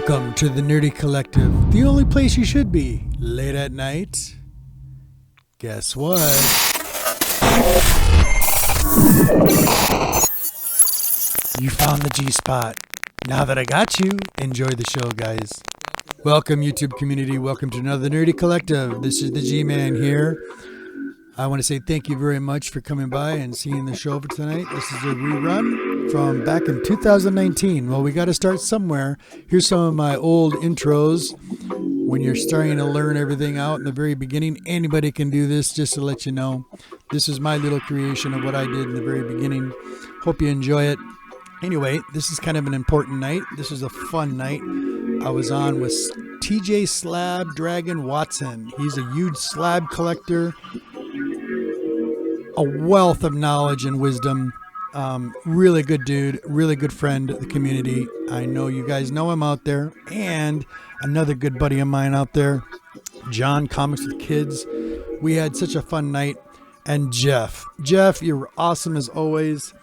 Welcome to the Nerdy Collective, the only place you should be late at night. Guess what? You found the G-spot. Now that I got you, enjoy the show, guys. Welcome, YouTube community. Welcome to another Nerdy Collective. This is the G-Man here. I want to say thank you very much for coming by and seeing the show for tonight. This is a rerun from back in 2019. Well, we got to start somewhere. Here's some of my old intros. When you're starting to learn everything out in the very beginning, anybody can do this, just to let you know. This is my little creation of what I did in the very beginning. Hope you enjoy it. Anyway, this is kind of an important night. This is a fun night. I was on with TJ Slab Dragon Watson. He's a huge slab collector, a wealth of knowledge and wisdom. Really good dude, really good friend of the community. I know you guys know him out there. And another good buddy of mine out there, John, Comics with Kids. We had such a fun night. And Jeff, you're awesome as always.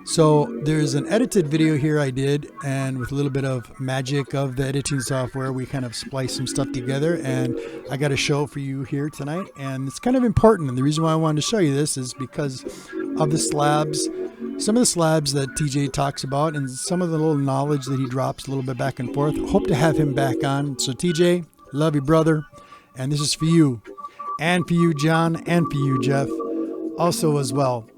So there's an edited video here I did, and with a little bit of magic of the editing software, we kind of spliced some stuff together, and I got a show for you here tonight. And it's kind of important, and the reason why I wanted to show you this is because of the slabs, some of the slabs that TJ talks about, and some of the little knowledge that he drops a little bit back and forth. Hope to have him back on. So TJ, love you, brother, and this is for you, and for you, John, and for you, Jeff, also as well.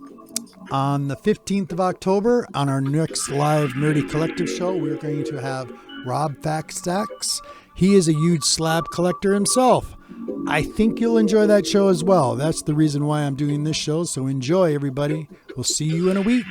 On the 15th of October, on our next live Nerdy Collective show, we're going to have Rob Faxtax. He is a huge slab collector himself. I think you'll enjoy that show as well. That's the reason why I'm doing this show. So enjoy, everybody. We'll see you in a week.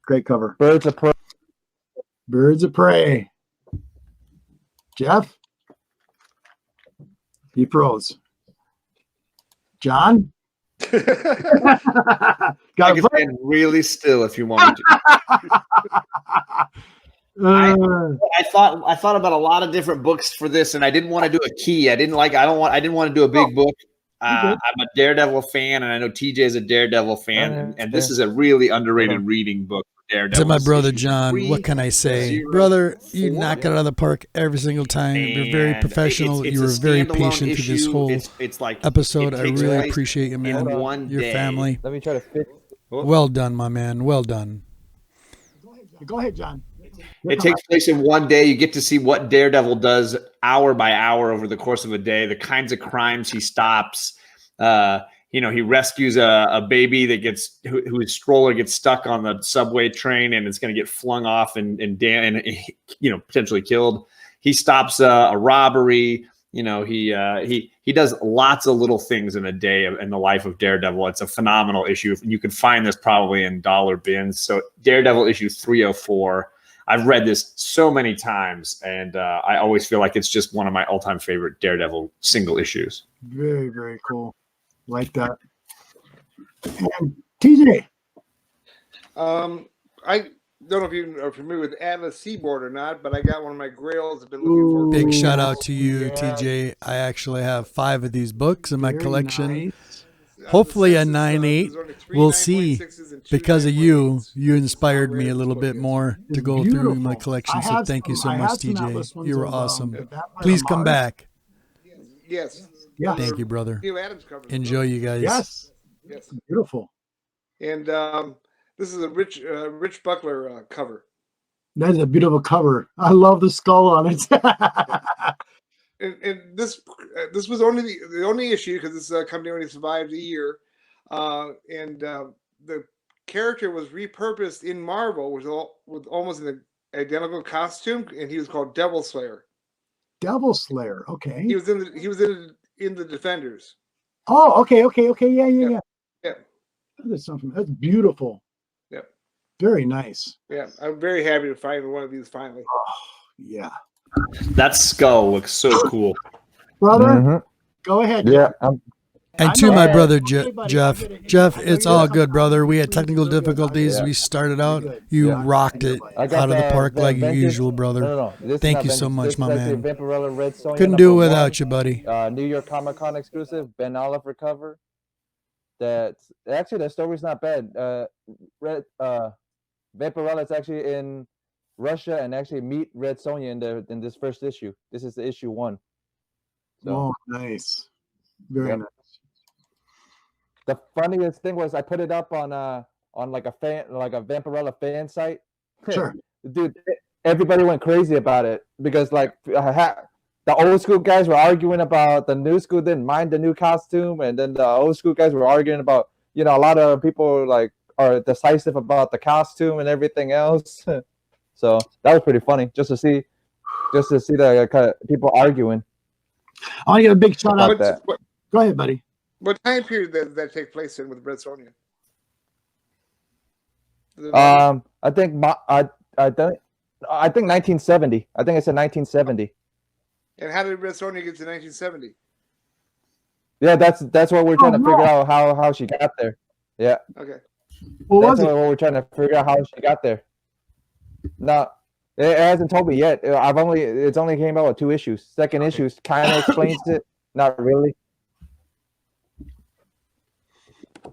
Great cover. Birds of Prey. Birds of Prey. Jeff? He froze. John? I can stand really still if you want me to. I thought about a lot of different books for this, and I didn't want to do a key. I didn't want to do a big book. I'm a Daredevil fan, and I know TJ is a Daredevil fan, and this is a really underrated reading book. To my brother John, what can I say? Brother, you knock it out of the park every single time. You're very professional. You were very patient through this whole episode. I really appreciate you, man. Your family. Let me try to fix. Well done, my man. Well done. Go ahead, John. It takes place in one day. You get to see what Daredevil does hour by hour over the course of a day, the kinds of crimes he stops. He rescues a baby that whose stroller gets stuck on the subway train and it's going to get flung off and potentially killed. He stops a robbery. He does lots of little things in a day in the life of Daredevil. It's a phenomenal issue. You can find this probably in dollar bins. So Daredevil issue 304. I've read this so many times, and I always feel like it's just one of my all-time favorite Daredevil single issues. Very, very cool. Like that. And TJ. I don't know if you are familiar with Atlas Seaboard or not, but I got one of my grails I've been looking for. Big shout out to you, TJ. I actually have 5 of these books in my collection. Nice. Hopefully a 9.8. We'll see. Because of you inspired me a little bit more to go through my collection. So thank you so much, TJ. You were awesome. Please come back. Yes. Yeah. Thank you, brother. Enjoy, you guys. Yes. Beautiful. And this is a Rich Buckler cover. That is a beautiful cover. I love the skull on it. and this was only the only issue because this company only survived a year. And the character was repurposed in Marvel with almost an identical costume, and he was called Devil Slayer. Devil Slayer. Okay. He was in the Defenders. Oh, okay. Yeah. Yeah. That's something. That's beautiful. Yeah. Very nice. Yeah. I'm very happy to find one of these finally. Oh, yeah. That skull looks so cool. Brother, go ahead. Yeah, Jeff. I'm And to my brother Okay, Jeff, it's all good, brother. We had technical difficulties. We started out. You rocked it I out got of the park like vintage, usual, brother. No. This is Thank not you so vintage. much, This my is actually man. a Vaporella Red Sonja Couldn't do it #1, without you, buddy. New York Comic Con exclusive, Ben Oliver cover. That's actually, the story's not bad. Vaporella is actually in Russia and actually meet Red Sonja in this first issue. This is the issue 1. So, Oh, nice. Very nice. the funniest thing was I put it up on like a Vaporella fan site. Sure. Dude, everybody went crazy about it because like the old school guys were arguing about the new school didn't mind the new costume, and then the old school guys were arguing about, a lot of people like are decisive about the costume and everything else. So that was pretty funny just to see the kind of people arguing. I want to give a big shout out. Go ahead, buddy. What time period does that take place in with Red Sonja? I think 1970. I think it's in 1970. And how did Red Sonja get to 1970? Yeah, that's what we're trying to figure out how she got there. Yeah. Okay. What we're trying to figure out how she got there. No, it hasn't told me yet. It's only came out with 2 issues. Second issue kind of explains it, not really.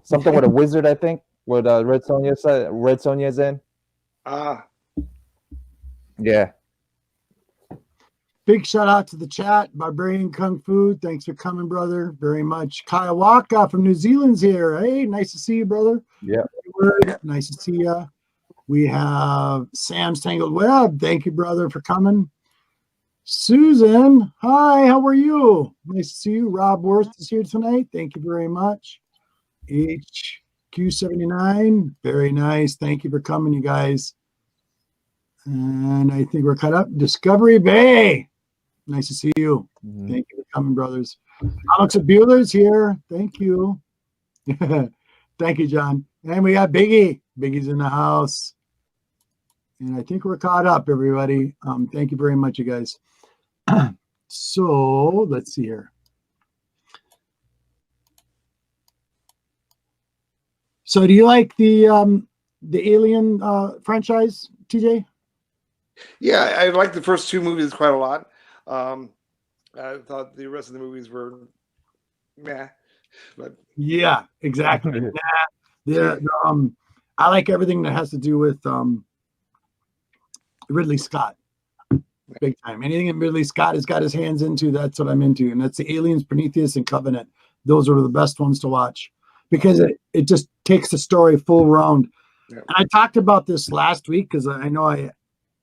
Something with a wizard, I think, where Red Sonja's in. Yeah. Big shout out to the chat. Barbarian Kung Fu. Thanks for coming, brother. Very much. Kaiwaka from New Zealand's here. Hey, nice to see you, brother. Yeah. Nice to see you. We have Sam's Tangled Web. Thank you, brother, for coming. Susan, hi, how are you? Nice to see you. Rob Worth is here tonight. Thank you very much. HQ79, very nice. Thank you for coming, you guys. And I think we're caught up. Discovery Bay, nice to see you. Thank you for coming, brothers. Alex Bueller's here. Thank you. Thank you, John. And we got Biggie. Biggie's in the house. And I think we're caught up, everybody. Thank you very much, you guys. So let's see here. So do you like the Alien franchise, TJ? Yeah, I liked the first 2 movies quite a lot. I thought the rest of the movies were meh. But yeah, exactly. I like everything that has to do with Ridley Scott. Big time. Anything that Ridley Scott has got his hands into, that's what I'm into. And that's the Aliens, Prometheus, and Covenant. Those are the best ones to watch because it just takes the story full round. Yeah. And I talked about this last week because I know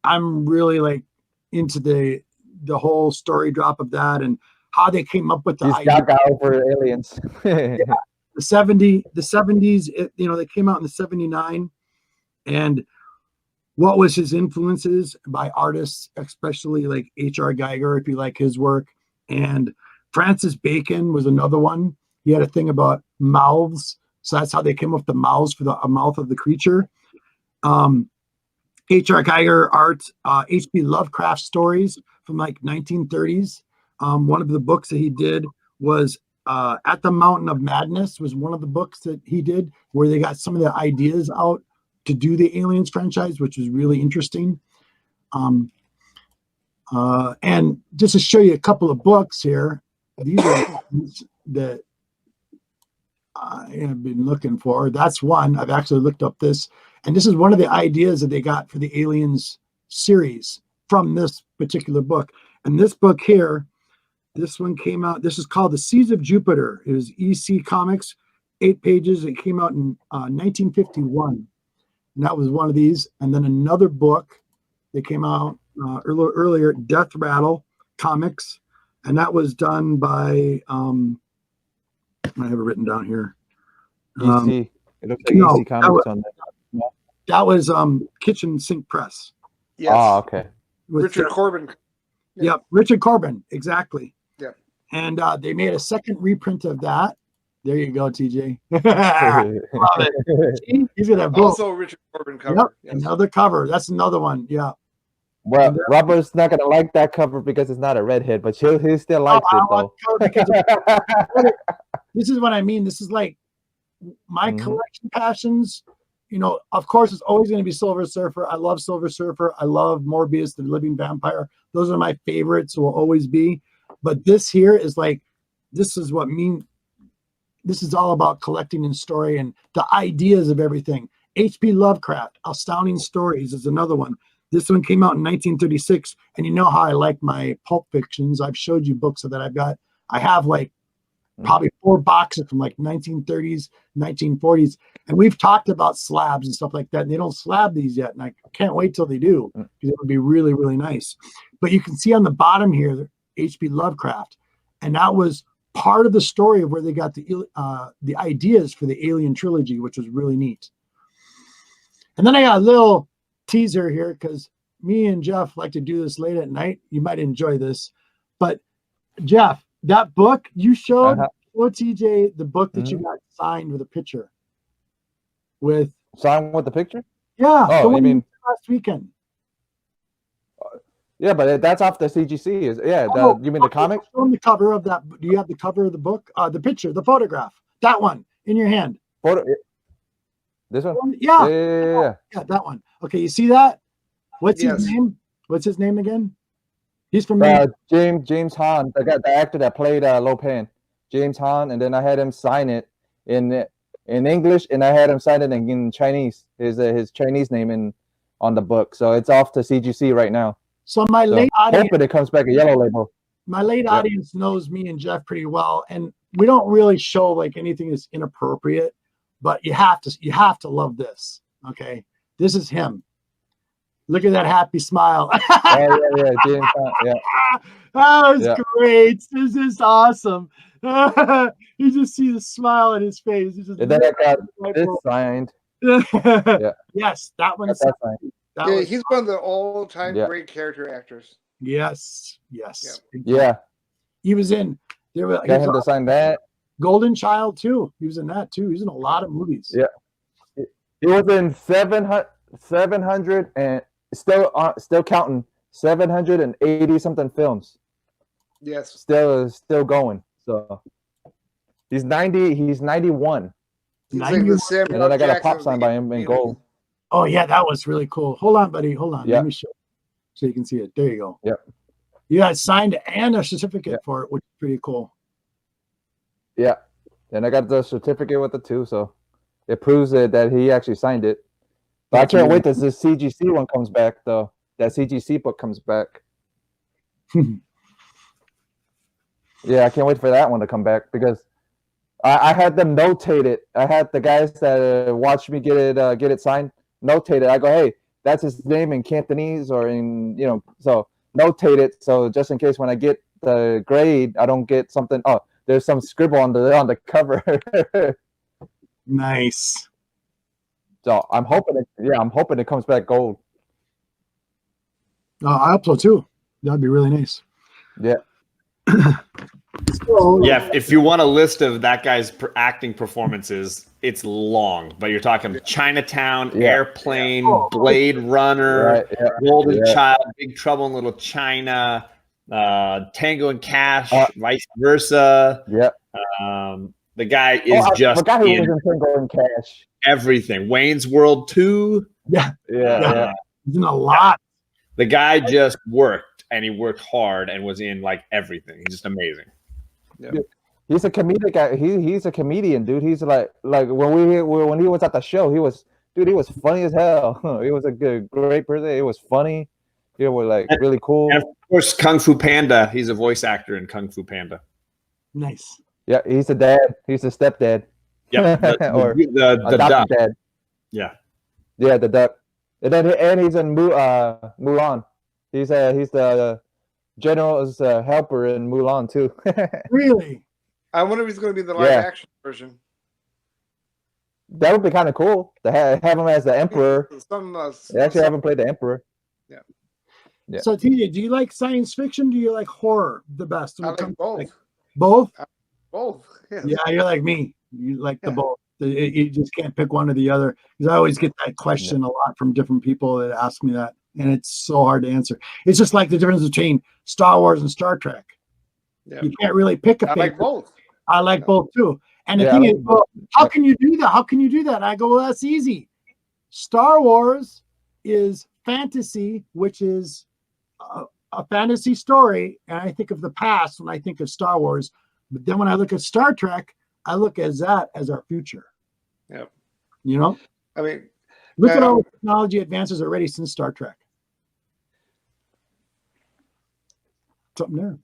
I'm really like into the whole story drop of that and how they came up with the idea for Aliens. Yeah, the 70s, they came out in the 79, and what was his influences by artists, especially like H.R. Geiger, if you like his work, and Francis Bacon was another one. He had a thing about mouths, so that's how they came up with the mouths for the mouth of the creature. H.R. Geiger art, H.P. Lovecraft stories from like 1930s. One of the books that he did was At the Mountain of Madness was one of the books that he did where they got some of the ideas out to do the Aliens franchise, which was really interesting. And just to show you a couple of books here, these are that I have been looking for. That's one. I've actually looked up this, and this is one of the ideas that they got for the Aliens series from this particular book. And this book here, this one came out. This is called The Seas of Jupiter. It was EC Comics, 8 pages. It came out in 1951. And that was one of these. And then another book that came out earlier, Death Rattle Comics. And that was done by, I have it written down here. EC. It looks like EC Comics on that. That was Kitchen Sink Press. Yes. Oh, okay. Richard Corbin. Yep, Richard Corbin, exactly. Yep. And they made a second reprint of that. There you go, TJ. Love it. See? He's gonna have both. Also Richard Corbin cover. Yep. Another cover. That's another one. Yeah. Well, Robert's not gonna like that cover because it's not a redhead, but he still likes it though. This is what I mean. This is like my Mhm. collection passions. You know, of course, it's always going to be Silver Surfer. I love Silver Surfer. I love Morbius, the Living Vampire. Those are my favorites. Will always be. But this here is like, this is what mean. This is all about collecting and story and the ideas of everything. H.P. Lovecraft, Astounding Stories is another one. This one came out in 1936, and you know how I like my pulp fictions. I've showed you books that I've got. I have like probably 4 boxes from like 1930s, 1940s, and we've talked about slabs and stuff like that. And they don't slab these yet, and I can't wait till they do because it would be really, really nice. But you can see on the bottom here, H.P. Lovecraft, and that was part of the story of where they got the ideas for the Alien trilogy, which was really neat. And then I got a little teaser here because me and Jeff like to do this late at night. You might enjoy this, but Jeff, that book you showed, TJ, the book that you got signed with a picture with signed with the picture. Yeah. Oh, I mean last weekend. Yeah, but that's off the CGC. You mean the comic? Show the cover of that. Do you have the cover of the book? The picture, the photograph, that one in your hand. This one? Yeah, that one. Okay, you see that? What's his name? What's his name again? He's from James Hahn, the actor that played Lopan. James Hahn, and then I had him sign it in English, and I had him sign it in Chinese. His Chinese name on the book. So it's off to CGC right now. So late audience, hoping it comes back a yellow label. My late audience knows me and Jeff pretty well, and we don't really show like anything that's inappropriate, but you have to love this. Okay, this is him. Look at that happy smile. James, that was great. This is awesome. You just see the smile on his face. And then I got this signed. Yes, that one is signed. He's one of the all-time great character actors. Yes. Yeah. He was in. Got him to sign that. Golden Child too. He was in that too. He's in a lot of movies. Yeah. He was in 700 and still counting 780 something films. Yes. Still going. So he's 90. He's 91. He's like the and then I got a pop sign by him in gold. Oh yeah, that was really cool. Hold on, buddy. Hold on. Let me show so you can see it. There you go. Yep. You got signed and a certificate for it, which is pretty cool. Yeah. And I got the certificate with it too, so it proves that he actually signed it. But I can't wait till this CGC one comes back though. That CGC book comes back. Yeah, I can't wait for that one to come back because I had them notate it. I had the guys that watched me get it signed notate it. I go, hey, that's his name in Cantonese or in so notate it. So just in case when I get the grade, I don't get something. Oh, there's some scribble on the cover. Nice. So I'm hoping it comes back gold. I hope so too. That'd be really nice. Yeah. If you want a list of that guy's acting performances, it's long. But you're talking Chinatown, Airplane, Blade Runner, Golden Child, Big Trouble in Little China, Tango and Cash, vice versa. Yeah. The guy is just in Tango and Cash. Everything. Wayne's World 2. Yeah. He's in a lot. The guy just worked, and he worked hard, and was in like everything. He's just amazing. Yeah. He's a comedic guy. He's a comedian, dude. He's like when he was at the show, he was funny as hell. He was a great person. It was funny. He was like really cool. And of course, Kung Fu Panda. He's a voice actor in Kung Fu Panda. Nice. Yeah, he's a dad. He's a stepdad. Yeah, or the duck. Dad. Yeah, the duck. And he's in Mulan. He's the general's helper in Mulan too. Really? I wonder if he's going to be the live action version. That would be kind of cool to have him as the emperor. They actually haven't played the emperor. Yeah. So TJ, do you like science fiction? Do you like horror the best? I like both. Both? Both. Yes. Yeah, you're like me. You like the Yeah. both. You just can't pick one or the other. Because I always get that question a lot from different people that ask me that, and it's so hard to answer. It's just like the difference between Star Wars and Star Trek. Yeah. You can't really pick a I favorite. like both. I like both too. And the Yeah, thing I is, like both. well, how can you do that? How can you do that? And I go, well, that's easy. Star Wars is fantasy, which is a fantasy story, and I think of the past when I think of Star Wars. But then when I look at Star Trek, I look at that as our future. Yep. You know, I mean, look at all the technology advances already since Star Trek. Something there.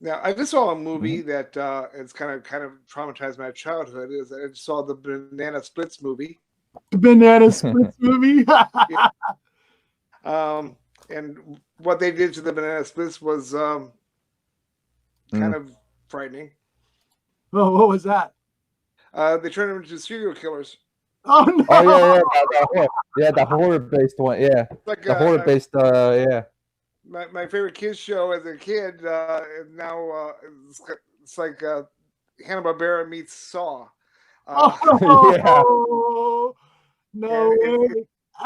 now I just saw a movie that it's kind of traumatized my childhood. Is I saw the Banana Splits movie. The Banana Splits movie. And what they did to the Banana Splits was kind of frightening. Oh, what was that? They turned them into serial killers. Oh no! Oh yeah, the horror-based one. Yeah, Like the horror-based. Yeah. My favorite kids show as a kid. Now it's like Hanna-Barbera meets Saw. Oh, no way!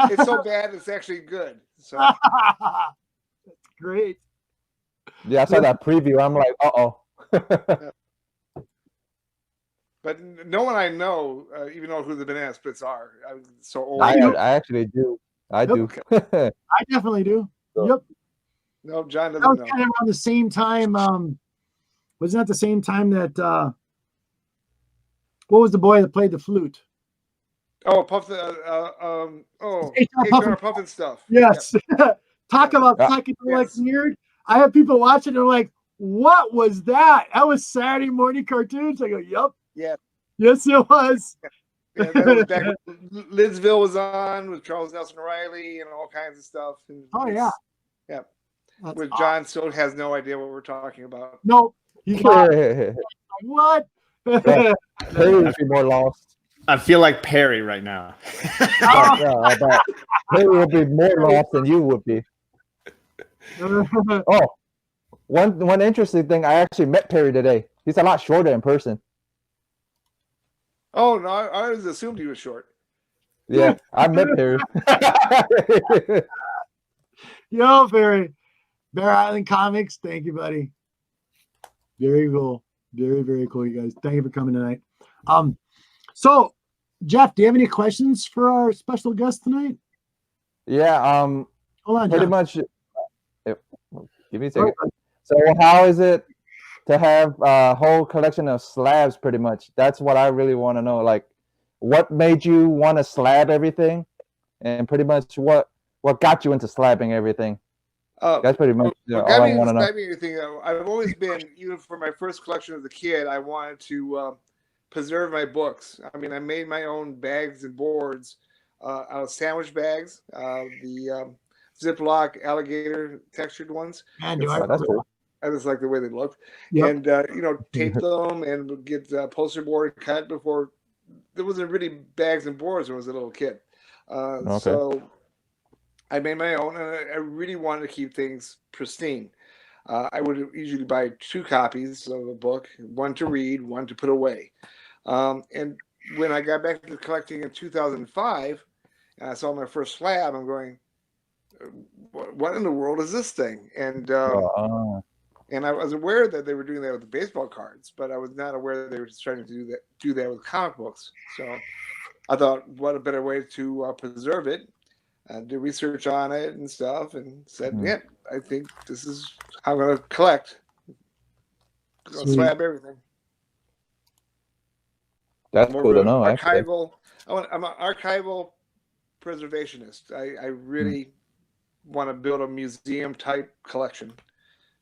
It's so bad it's actually good. So that's great. Yeah, I saw that preview. I'm like, uh-oh. but no one I know even know who the Banana Splits are. I'm so old. I actually do. I do. I definitely do. So, yep. No, John That doesn't was know. kind of around the same time. Wasn't that the same time that what was the boy that played the flute? Oh, Puff the H.R. Puffin stuff. Yes. Talk about Yeah. talking like weird. I have people watching. They're like, "What was that? That was Saturday morning cartoons." I go, "Yep." Yeah. Yes, it was. Yeah, that was back when Lidsville was on with Charles Nelson Riley and all kinds of stuff. And Oh yeah. Yeah. That's With awesome. John still has no idea what we're talking about. No, he's not. What? Perry would be more lost. I feel like Perry right now. Yeah, but Perry would be more lost than you would be. Oh, one interesting thing. I actually met Perry today. He's a lot shorter in person. Oh no, I always assumed he was short. Yeah, I met Perry. Yo, Barry. Bear Island Comics. Thank you, buddy. Very cool. Very, very cool, you guys. Thank you for coming tonight. So Jeff, do you have any questions for our special guest tonight? Yeah, Hold on, pretty Jeff. much. Give me a second. So, how is it to have a whole collection of slabs? Pretty much, that's what I really want to know. Like, what made you want to slab everything, and pretty much what got you into slabbing everything? That's pretty much all I want to know. Everything, I've always been, even for my first collection as a kid, I wanted to preserve my books. I mean, I made my own bags and boards out of sandwich bags, the Ziploc alligator textured ones. Man, That's cool. I just like the way they looked. Yep. And, tape them and would get poster board cut before. There wasn't really bags and boards when I was a little kid. So I made my own, and I really wanted to keep things pristine. I would usually buy 2 copies of a book, one to read, one to put away. And when I got back to collecting in 2005, and I saw my first slab, I'm going, what in the world is this thing? And I was aware that they were doing that with the baseball cards, but I was not aware that they were starting to do that with comic books. So I thought, what a better way to preserve it. Did research on it and stuff, and said, "Yeah, I think this is how I'm going to collect. Slab everything." That's cool to know. Archival. I'm an archival preservationist. I really want to build a museum type collection.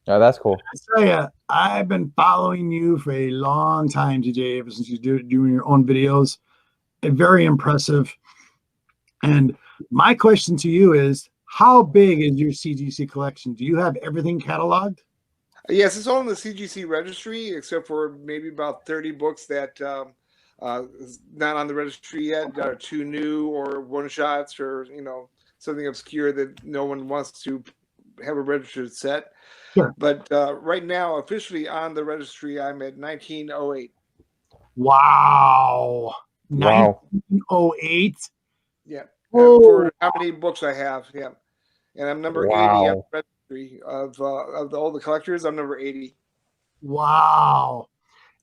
Yeah, that's cool. I tell you, I've been following you for a long time, TJ, ever since you're doing your own videos. Very impressive. And my question to you is, how big is your CGC collection? Do you have everything cataloged? Yes, it's all in the CGC registry, except for maybe about 30 books that is not on the registry yet, are too new or one-shots or, something obscure that no one wants to have a registered set. Sure. But right now, officially on the registry, I'm at 1908. Wow. Wow. 1908. Yeah. Oh. For how many books I have. Yeah. And I'm number 80 on Wow. the registry of all the collectors. I'm number 80. Wow.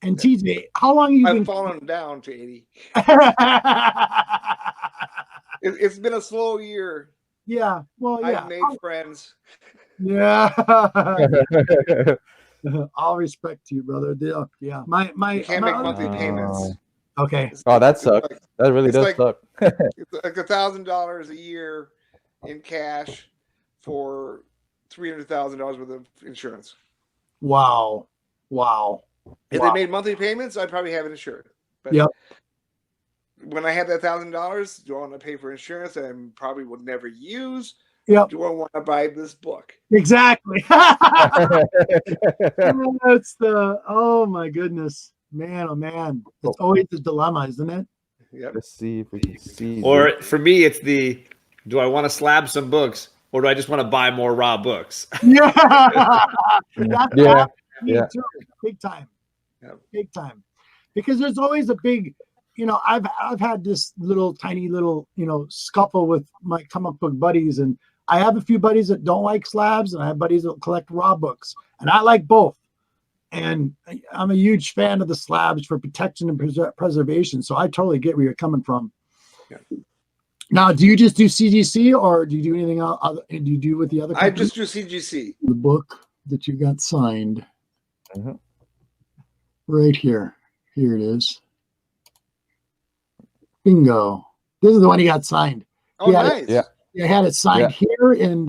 And TJ, how long have you I've been? fallen down to 80. It's been a slow year. Yeah. Well, yeah. I've made friends. Yeah. All respect to you, brother. Yeah. You can't make monthly payments. Okay. Oh, that sucks. That really does suck. It's like $1,000 a year in cash for $300,000 worth of insurance. Wow. If they made monthly payments, I'd probably have it insured. But yep. When I have that $1,000, do I want to pay for insurance that I probably would never use? Yep. Do I want to buy this book? Exactly. That's oh my goodness. Man, oh man. It's always the dilemma, isn't it? Yep. Let's see if we can see. Or for me, it's do I want to slab some books or do I just want to buy more raw books? Yeah. That's me too. Big time. Yeah. Big time. Because there's always a big, I've had this tiny little, scuffle with my comic book buddies, and I have a few buddies that don't like slabs, and I have buddies that collect raw books, and I like both. And I'm a huge fan of the slabs for protection and preservation. So I totally get where you're coming from. Yeah. Now, do you just do CGC, or do you do anything else? Do you do with the other company? I just do CGC. The book that you got signed. Right here. Here it is. Bingo. This is the one he got signed. Oh, nice. Yeah. I had it signed here in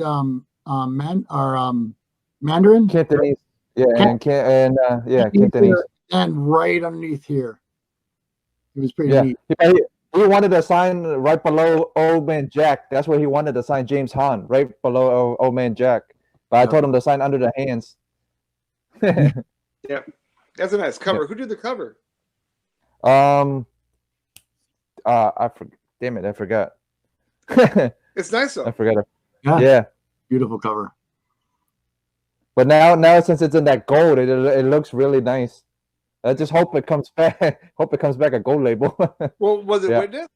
Mandarin. Cantonese. Yeah, Cantonese. And right underneath here. It was pretty neat. He wanted to sign right below Old Man Jack. That's where he wanted to sign James Hahn, right below Old Man Jack. But I told him to sign under the hands. Yeah. That's a nice cover. Who did the cover? Damn it, I forgot. It's nice though. I forgot. Yeah. Beautiful cover. But now since it's in that gold, it looks really nice. I just hope it comes back. Hope it comes back a gold label. Well, was it witnessed?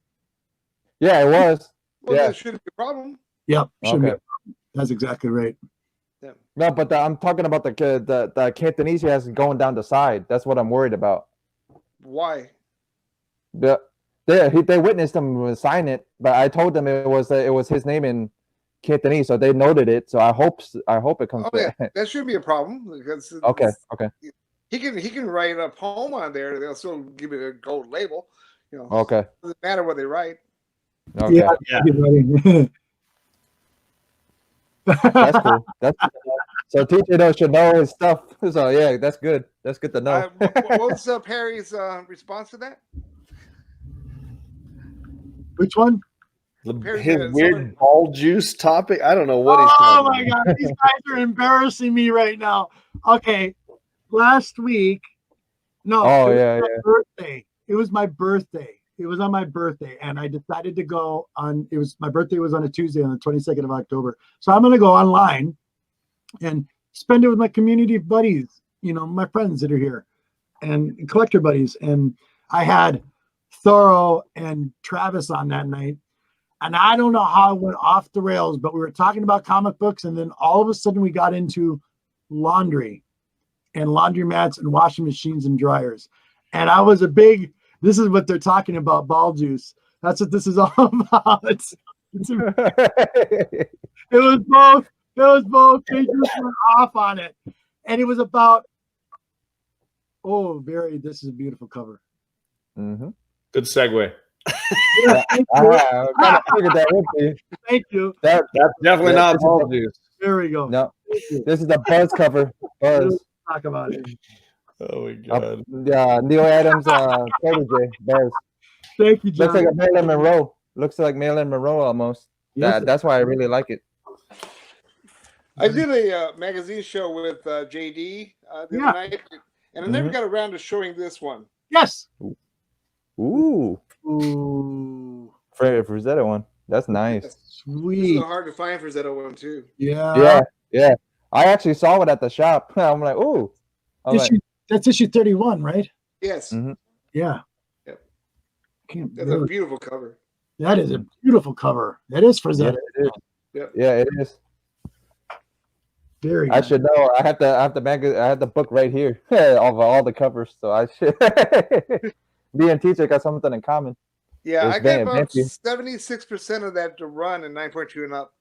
Yeah, it was. Well, that shouldn't be a problem. Yep. Shouldn't be a problem. That's exactly right. Yeah. No, but I'm talking about the Cantonese he has going down the side. That's what I'm worried about. Why? They witnessed him sign it, but I told them it was his name in Cantonese, so they noted it. So I hope it comes back. Yeah. That shouldn't be a problem because okay. He can write a poem on there. They'll still give it a gold label. Okay. It doesn't matter what they write. Okay. Yeah. That's cool. So teacher should know his stuff. So yeah, that's good. That's good to know. What was Perry's response to that? Which one? His weird ball juice topic. I don't know what he's talking about. Oh about. my god, these guys are embarrassing me right now. Okay, last week. No. Birthday. It was my birthday. It was on my birthday, and I decided to go on. My birthday was on a Tuesday, on the 22nd of October. So I'm going to go online and spend it with my community buddies. My friends that are here, and collector buddies. And I had Thorough and Travis on that night. And I don't know how it went off the rails, but we were talking about comic books, and then all of a sudden we got into laundry and laundromats and washing machines and dryers. And I was this is what they're talking about, ball juice. That's what this is all about. It was both. They just went off on it. And it was about, this is a beautiful cover. Mm-hmm. Good segue. Yeah, I figured that would be. Thank you. That's definitely not ball juice. There we go. No, this is the Buzz cover. Buzz. Talk about it. Oh my god. Neil Adams, protege, Buzz. Thank you, John. Looks like a Marilyn Monroe. Looks like Marilyn Monroe almost. Yes, that's why I really like it. I did a magazine show with JD the other night, and I never got around to showing this one. Yes. Ooh. Frazetta one. That's nice. Sweet. It's hard to find Frazetta one too. Yeah. I actually saw it at the shop. I'm like, ooh. That's issue 31, right? Yes. Mm-hmm. Yeah. Yep. Can't That's a really, beautiful cover. that is a beautiful cover. That is for Yeah, Zeta. it is. Yep. Yeah, it is. Very I nice. should know. I have the book right here of all the covers. So I should. Me and TJ got something in common. Yeah, It's I got about Vinci. 76% of that to run in 9.2 and up.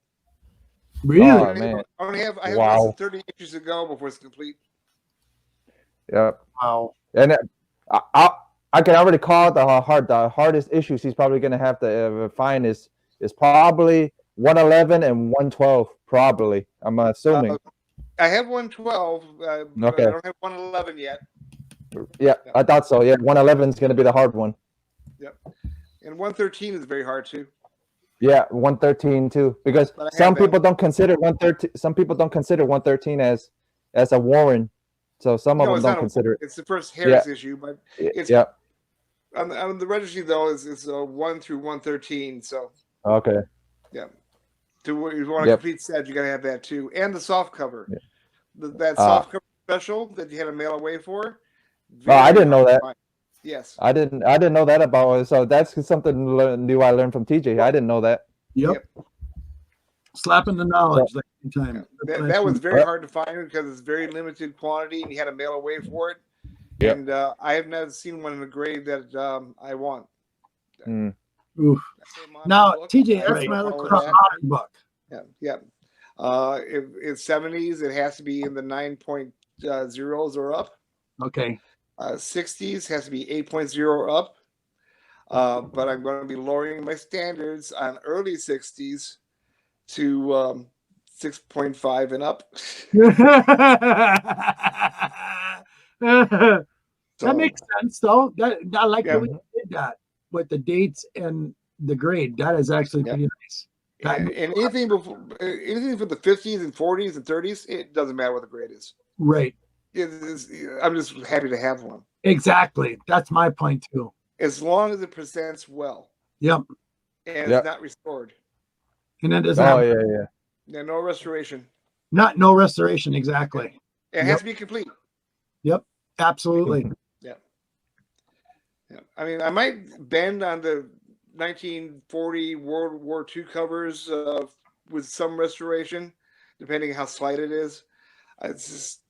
Really? Oh man! I have less Wow. than 30 inches to go before it's complete. Yep. Wow. And I can already call it the hardest issues he's probably gonna have to find is probably 111 and 112. Probably, I'm assuming. I have 112, but Okay. I don't have 111 yet. Yeah, I thought so. Yeah, 111 is gonna be the hard one. Yep. And 113 is very hard too. Yeah, 113 too, because But I have some that. people don't consider 113. Some people don't consider 113 as a Warren, so some of No, them it's don't not consider it. It's the first Harris issue, but it's Yeah. on the registry though it's 1 through 113. So Okay. yeah, to where you want a complete set, you got to have that too, and the soft cover. Yeah. That soft cover special that you had to mail away for. Oh, I didn't know that. Yes, I didn't know that about it. So that's something new I learned from TJ. I didn't know that. Yep. Slapping the knowledge at the same time. That was very hard to find because it's very limited quantity, and you had to mail away for it. Yep. And I have never seen one in the grade that I want. Oof. Now, TJ, that's my other question. Book. Yeah. If it's 70s, it has to be in the 9.0s or up. Okay. 60s has to be 8.0 or up. But I'm going to be lowering my standards on early 60s to 6.5 and up. That makes sense, though. I like the way Yeah. you did that with the dates and the grade. That is actually pretty nice. And anything for the 50s and 40s and 30s, it doesn't matter what the grade is. Right. I'm just happy to have one. Exactly. That's my point too. As long as it presents well. Yep. And it's not restored. And then doesn't have no restoration. No restoration, exactly. It has to be complete. Yep. Absolutely. Yeah. I mean, I might bend on the 1940 World War II covers with some restoration, depending on how slight it is. I just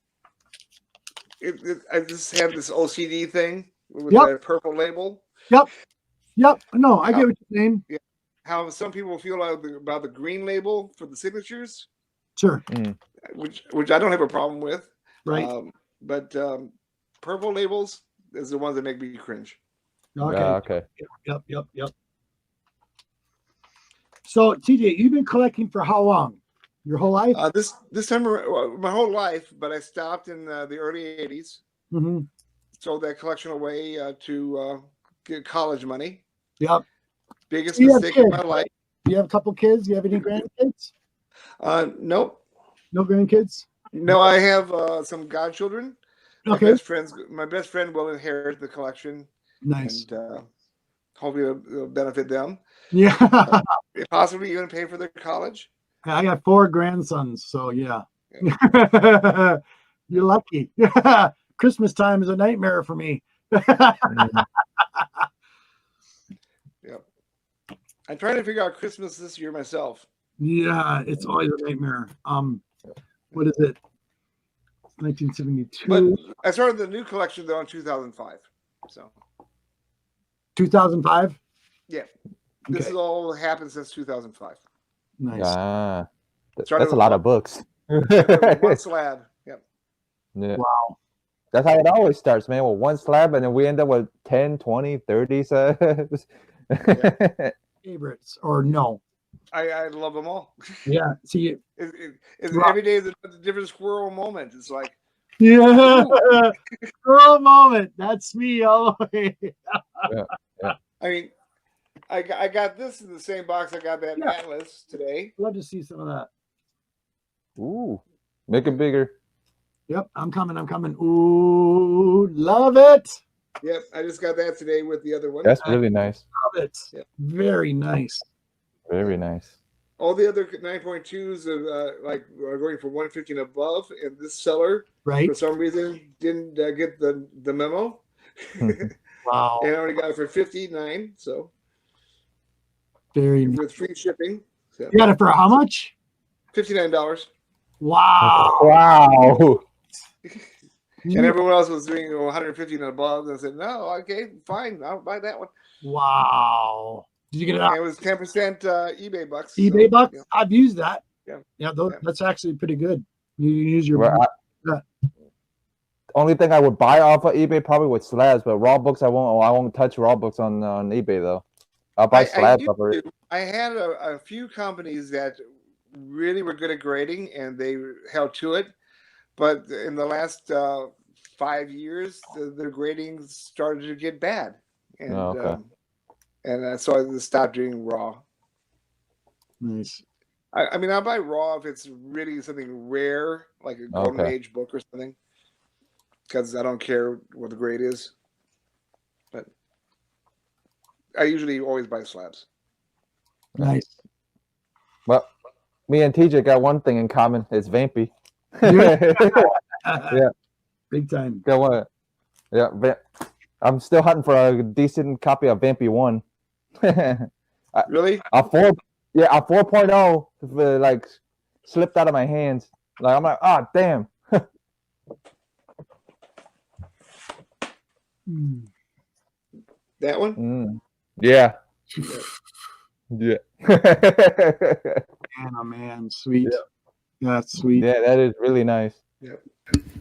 have this OCD thing with that purple label. Yep. No, I get what you're saying. Yeah. How some people feel about the green label for the signatures. Sure. Which I don't have a problem with. Right. But purple labels is the ones that make me cringe. Okay. Yep. So, TJ, you've been collecting for how long? Your whole life? This time, my whole life, but I stopped in the early 80s. Mm-hmm. Sold that collection away to get college money. Yep. Biggest mistake of my life. Do you have a couple kids? Do you have any grandkids? Nope. No grandkids? No, I have some godchildren. Okay. My best friend will inherit the collection. Nice. And hopefully it'll benefit them. Yeah. Possibly even pay for their college. I got 4 grandsons, so yeah. You're lucky. Christmas time is a nightmare for me. Yeah. I'm trying to figure out Christmas this year myself. Yeah, it's always a nightmare. What is it? 1972. But I started the new collection though in 2005. So 2005? Yeah. This has all happened since 2005. Nice. That's a lot of books. One slab. Yep. Yeah. Wow. That's how it always starts, man. With one slab, and then we end up with 10, 20, 30 slabs. Favorites or no? I love them all. Yeah. See, every day is a different squirrel moment. It's like, squirrel moment. That's me all the way. Yeah. I mean, I got this in the same box I got that Atlas today. Love to see some of that. Ooh, make it bigger. Yep, I'm coming. Ooh, love it. Yep, I just got that today with the other one. That's really nice. Love it. Yep. Very nice. Very nice. All the other 9.2s are going for 150 and above, and this seller, for some reason, didn't get the memo. Wow. And I only got it for $59, so Very. with free shipping. So You got it for how much? $59. Wow. Wow. And everyone else was doing $150 and above. And I said, no, okay, fine, I'll buy that one. Wow. Did you get it out? And it was 10% eBay bucks. eBay so, bucks? yeah. I've used that. Yeah. Yeah, Yeah. that's actually pretty good. You use your. Well, only thing I would buy off of eBay probably with slabs, but raw books I won't touch raw books on eBay though. I'll buy slabs off of it. I had a few companies that really were good at grading and they held to it, but in the last 5 years, their grading started to get bad, and so I stopped doing raw. Nice. I mean, I'll buy raw if it's really something rare, like a golden age book or something, because I don't care what the grade is. But I usually always buy slabs. Nice. Well, me and TJ got one thing in common. It's Vampy. Yeah. Big time. Got one. Yeah. I'm still hunting for a decent copy of Vampy 1. Really? A 4.0 like slipped out of my hands. Like I'm like, oh damn. That one? Yeah. Yeah. Man, oh man, sweet. Yeah. That's sweet. Yeah, that is really nice. Yep.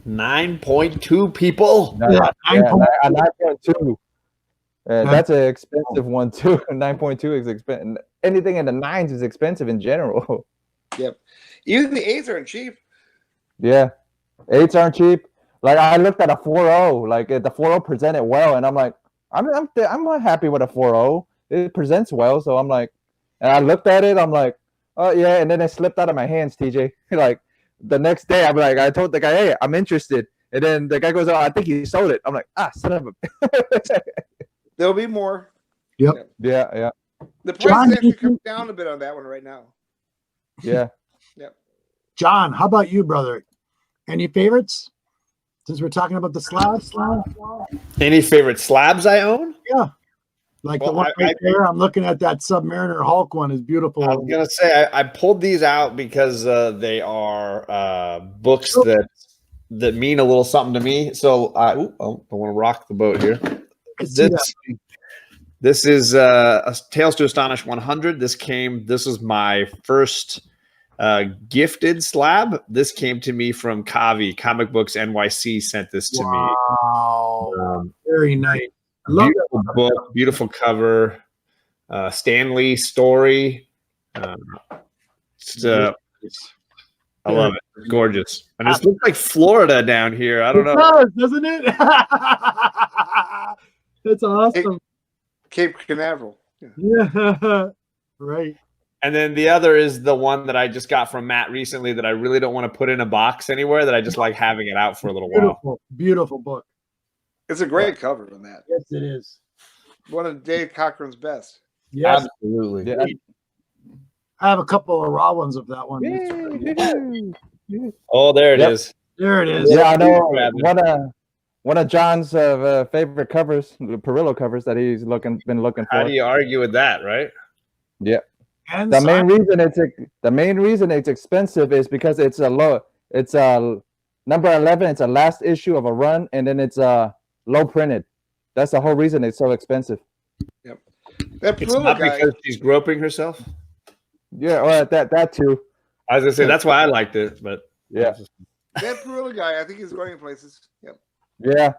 9.2 people. Yeah, 9.2. That's an expensive one too. 9.2 is expensive. Anything in the 9s is expensive in general. Yep. Even the 8s aren't cheap. Yeah. 8s aren't cheap. Like I looked at a 4.0, like the 4.0 presented well, and I'm like, I'm not happy with a 4.0. It presents well, so I'm like, and I looked at it, I'm like, oh yeah, and then it slipped out of my hands, TJ. Like the next day, I'm like, I told the guy, hey, I'm interested, and then the guy goes, oh, I think he sold it. I'm like, son of a. There'll be more. Yep. Yeah. The price is actually come down a bit on that one right now. Yeah. Yep. John, how about you, brother? Any favorites? Since we're talking about the slabs. Any favorite slabs I own? Yeah. Like the one right there. I'm looking at that Submariner Hulk one is beautiful. I was gonna say I pulled these out because they are books that mean a little something to me. So I want to rock the boat here. This is a Tales to Astonish 100. This was my first gifted slab. This came to me from Kavi, Comic Books NYC sent this to me. Wow. Very nice. Beautiful book, beautiful cover. Stan Lee story. I love it. It's gorgeous. And it looks like Florida down here. I don't know. It does, doesn't it? That's awesome. Cape Canaveral. Yeah. Right. And then the other is the one that I just got from Matt recently that I really don't want to put in a box anywhere, that I just like having it out for a little while. Beautiful book. It's a great cover on that. Yes, it is. One of Dave Cochran's best. Yes. Absolutely. Yeah. I have a couple of raw ones of that one. Oh, there it is. There it is. Yeah, I know. One of John's favorite covers, the Perillo covers that he's been looking for. How do you argue with that, right? Yeah. And the main reason it's expensive is because it's number 11. It's a last issue of a run, and then it's low printed. That's the whole reason it's so expensive. Yep. That it's not guy, because she's groping herself. Yeah, or that too. I was gonna say that's why I liked it, but yeah. That Perillo guy, I think he's going places. Yep. Yeah.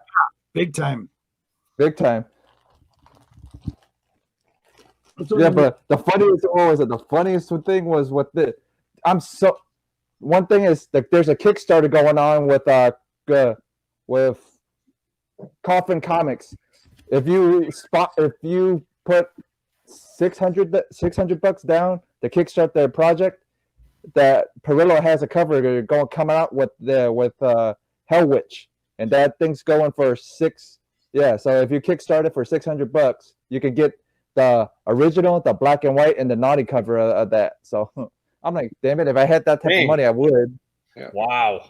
Big time. Big time. Yeah, but the funniest thing was one thing is that there's a Kickstarter going on with Coffin Comics. If you put $600 down to kickstart their project, that Perillo has a cover coming out with Hell Witch, and that thing's going for $6. Yeah, so if you kickstart it for $600, you can get the original, the black and white, and the naughty cover of that. So I'm like, damn it! If I had that type of money, I would. Yeah. Wow.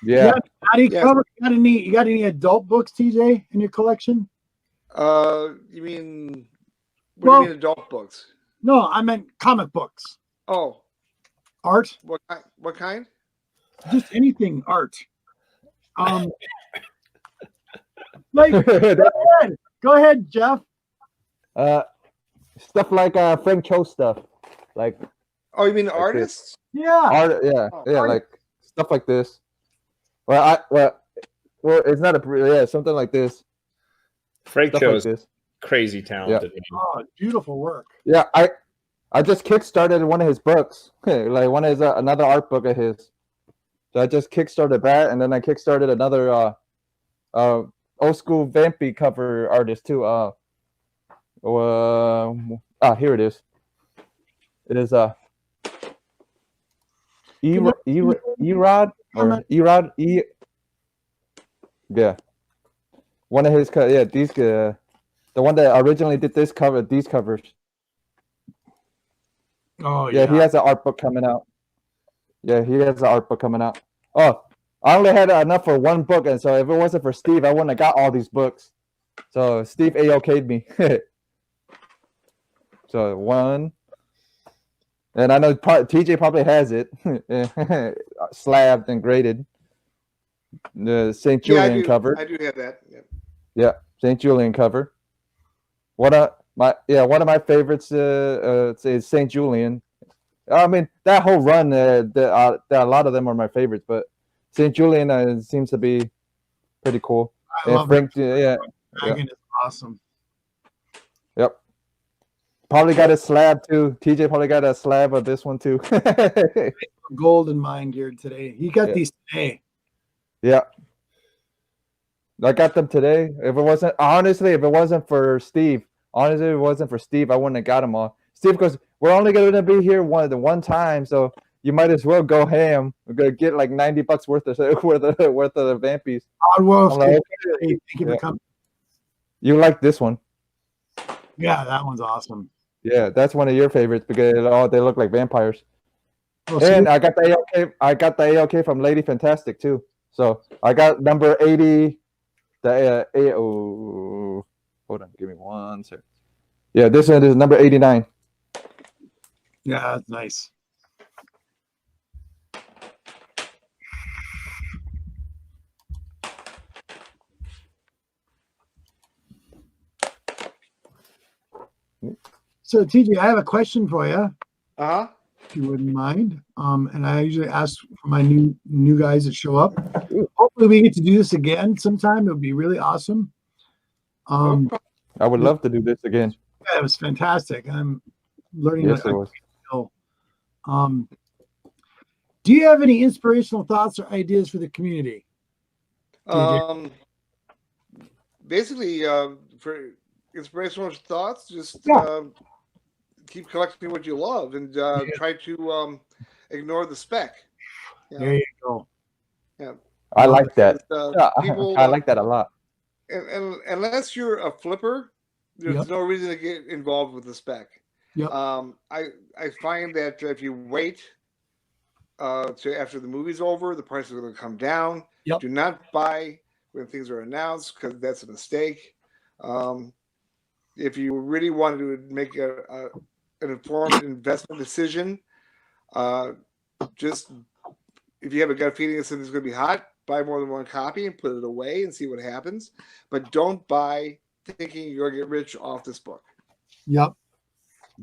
Yeah. You got any adult books, TJ, in your collection? You mean what Well- do you mean adult books? No, I meant comic books. Oh, Art, what kind? just anything art. Like, go ahead, Jeff. Stuff like Frank Cho stuff, like Oh, you mean this. artists? Yeah. art. Yeah, Oh, yeah, art. like stuff like this. Well, it's not something like this. Frank Stuff Cho's like this. crazy talented. Man. Oh, beautiful work. Yeah, I just kickstarted one of his books, like one of his another art book of his. So I just kickstarted that, and then I kickstarted another old school vampy cover artist too. Here it is. It is Erod or Erod E. Yeah, one of his these the one that originally did these covers. Oh, Yeah, he has an art book coming out. Yeah, he has an art book coming out. Oh, I only had enough for one book, and so if it wasn't for Steve, I wouldn't have got all these books. So Steve AOK'd me. So one, and I know TJ probably has it, slabbed and graded. The St. Julian cover. I do have that. Yeah. Yeah, St. Julian cover. One of my favorites is St. Julian. I mean, that whole run, a lot of them are my favorites, but St. Julian seems to be pretty cool. I love Frank, Dragon is awesome. Yep. Probably got a slab too. TJ probably got a slab of this one too. Gold in mine geared today. He got these today. Yeah. I got them today. If it wasn't for Steve, I wouldn't have got them all. Steve goes, we're only going to be here one time, so you might as well go ham. We're going to get like $90 worth of the vampies. Odd Wolf. Like, Thank you for coming. You like this one? Yeah, that one's awesome. Yeah, that's one of your favorites because they look like vampires. Well, And I got the AOK. I got the AOK from Lady Fantastic too. So I got number 80. Hold on, give me one second. Yeah, this one is number 89. yeah, that's nice. So TJ, I have a question for you. Uh-huh. If you wouldn't mind. And I usually ask for my new guys that show up. Hopefully we get to do this again sometime. It would be really awesome. I would love to do this again. Yeah, it was fantastic. I'm learning. Yes, it was. Do you have any inspirational thoughts or ideas for the community? Basically, for inspirational thoughts, just keep collecting what you love and try to ignore the spec. There you go. Yeah, I like that. People, I like that a lot. And unless you're a flipper, there's no reason to get involved with the spec. Yep. I find that if you wait to after the movie's over, the price is going to come down. Yep. Do not buy when things are announced because that's a mistake. If you really wanted to make an informed investment decision, just if you have a gut feeling that something's going to be hot, buy more than one copy and put it away and see what happens. But don't buy thinking you're going to get rich off this book. Yep.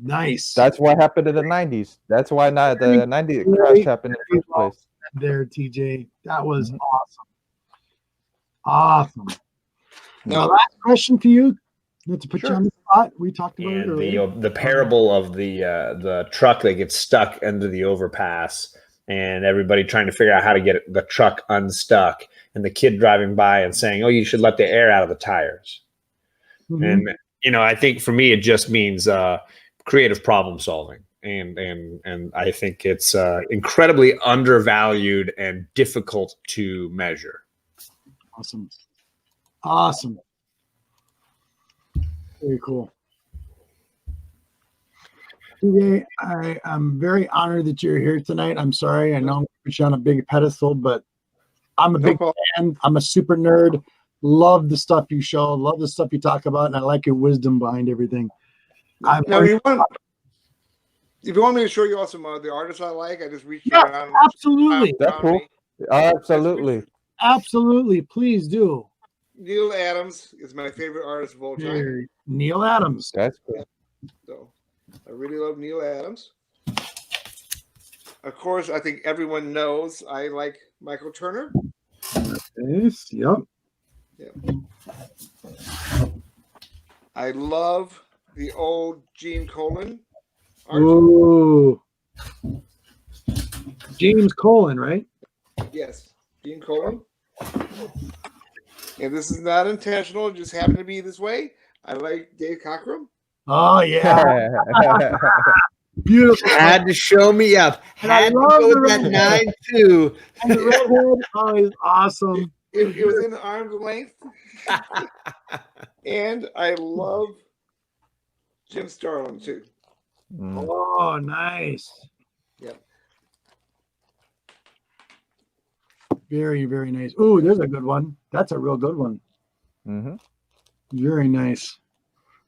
Nice. That's what happened in the 90s. That's why not the 90s crash happened in the first place. There, TJ. That was awesome. Now, last question for you. Not to put you on the spot. We talked about it earlier. The parable of the truck that gets stuck under the overpass and everybody trying to figure out how to get the truck unstuck and the kid driving by and saying, oh, you should let the air out of the tires. Mm-hmm. And, I think for me, it just means creative problem solving. And I think it's incredibly undervalued and difficult to measure. Awesome. Very cool. TJ, I am very honored that you're here tonight. I'm sorry. I know I'm putting you on a big pedestal, but I'm a big fan. I'm a super nerd. Love the stuff you show. Love the stuff you talk about, and I like your wisdom behind everything. Now, if you want me to show you also some of the artists I like, I just reached Yeah, around. absolutely. That's cool. Absolutely. Absolutely. Please do. Neil Adams is my favorite artist of all time. Here, Neil Adams. That's cool. So I really love Neil Adams. Of course, I think everyone knows I like Michael Turner. Yes, yep. I love the old Gene Colan art. Ooh. James Colan, right? Yes, Gene Colan. And this is not intentional; it just happened to be this way. I like Dave Cockrum. Oh yeah. Beautiful. Had to show me up. Had to go with that 9-2. And the redhead, oh, he's awesome. It was in arm's length. And I love Jim Starlin too. Oh, nice. Yep. Very, very nice. Ooh, there's a good one. That's a real good one. Mm-hmm. Very nice.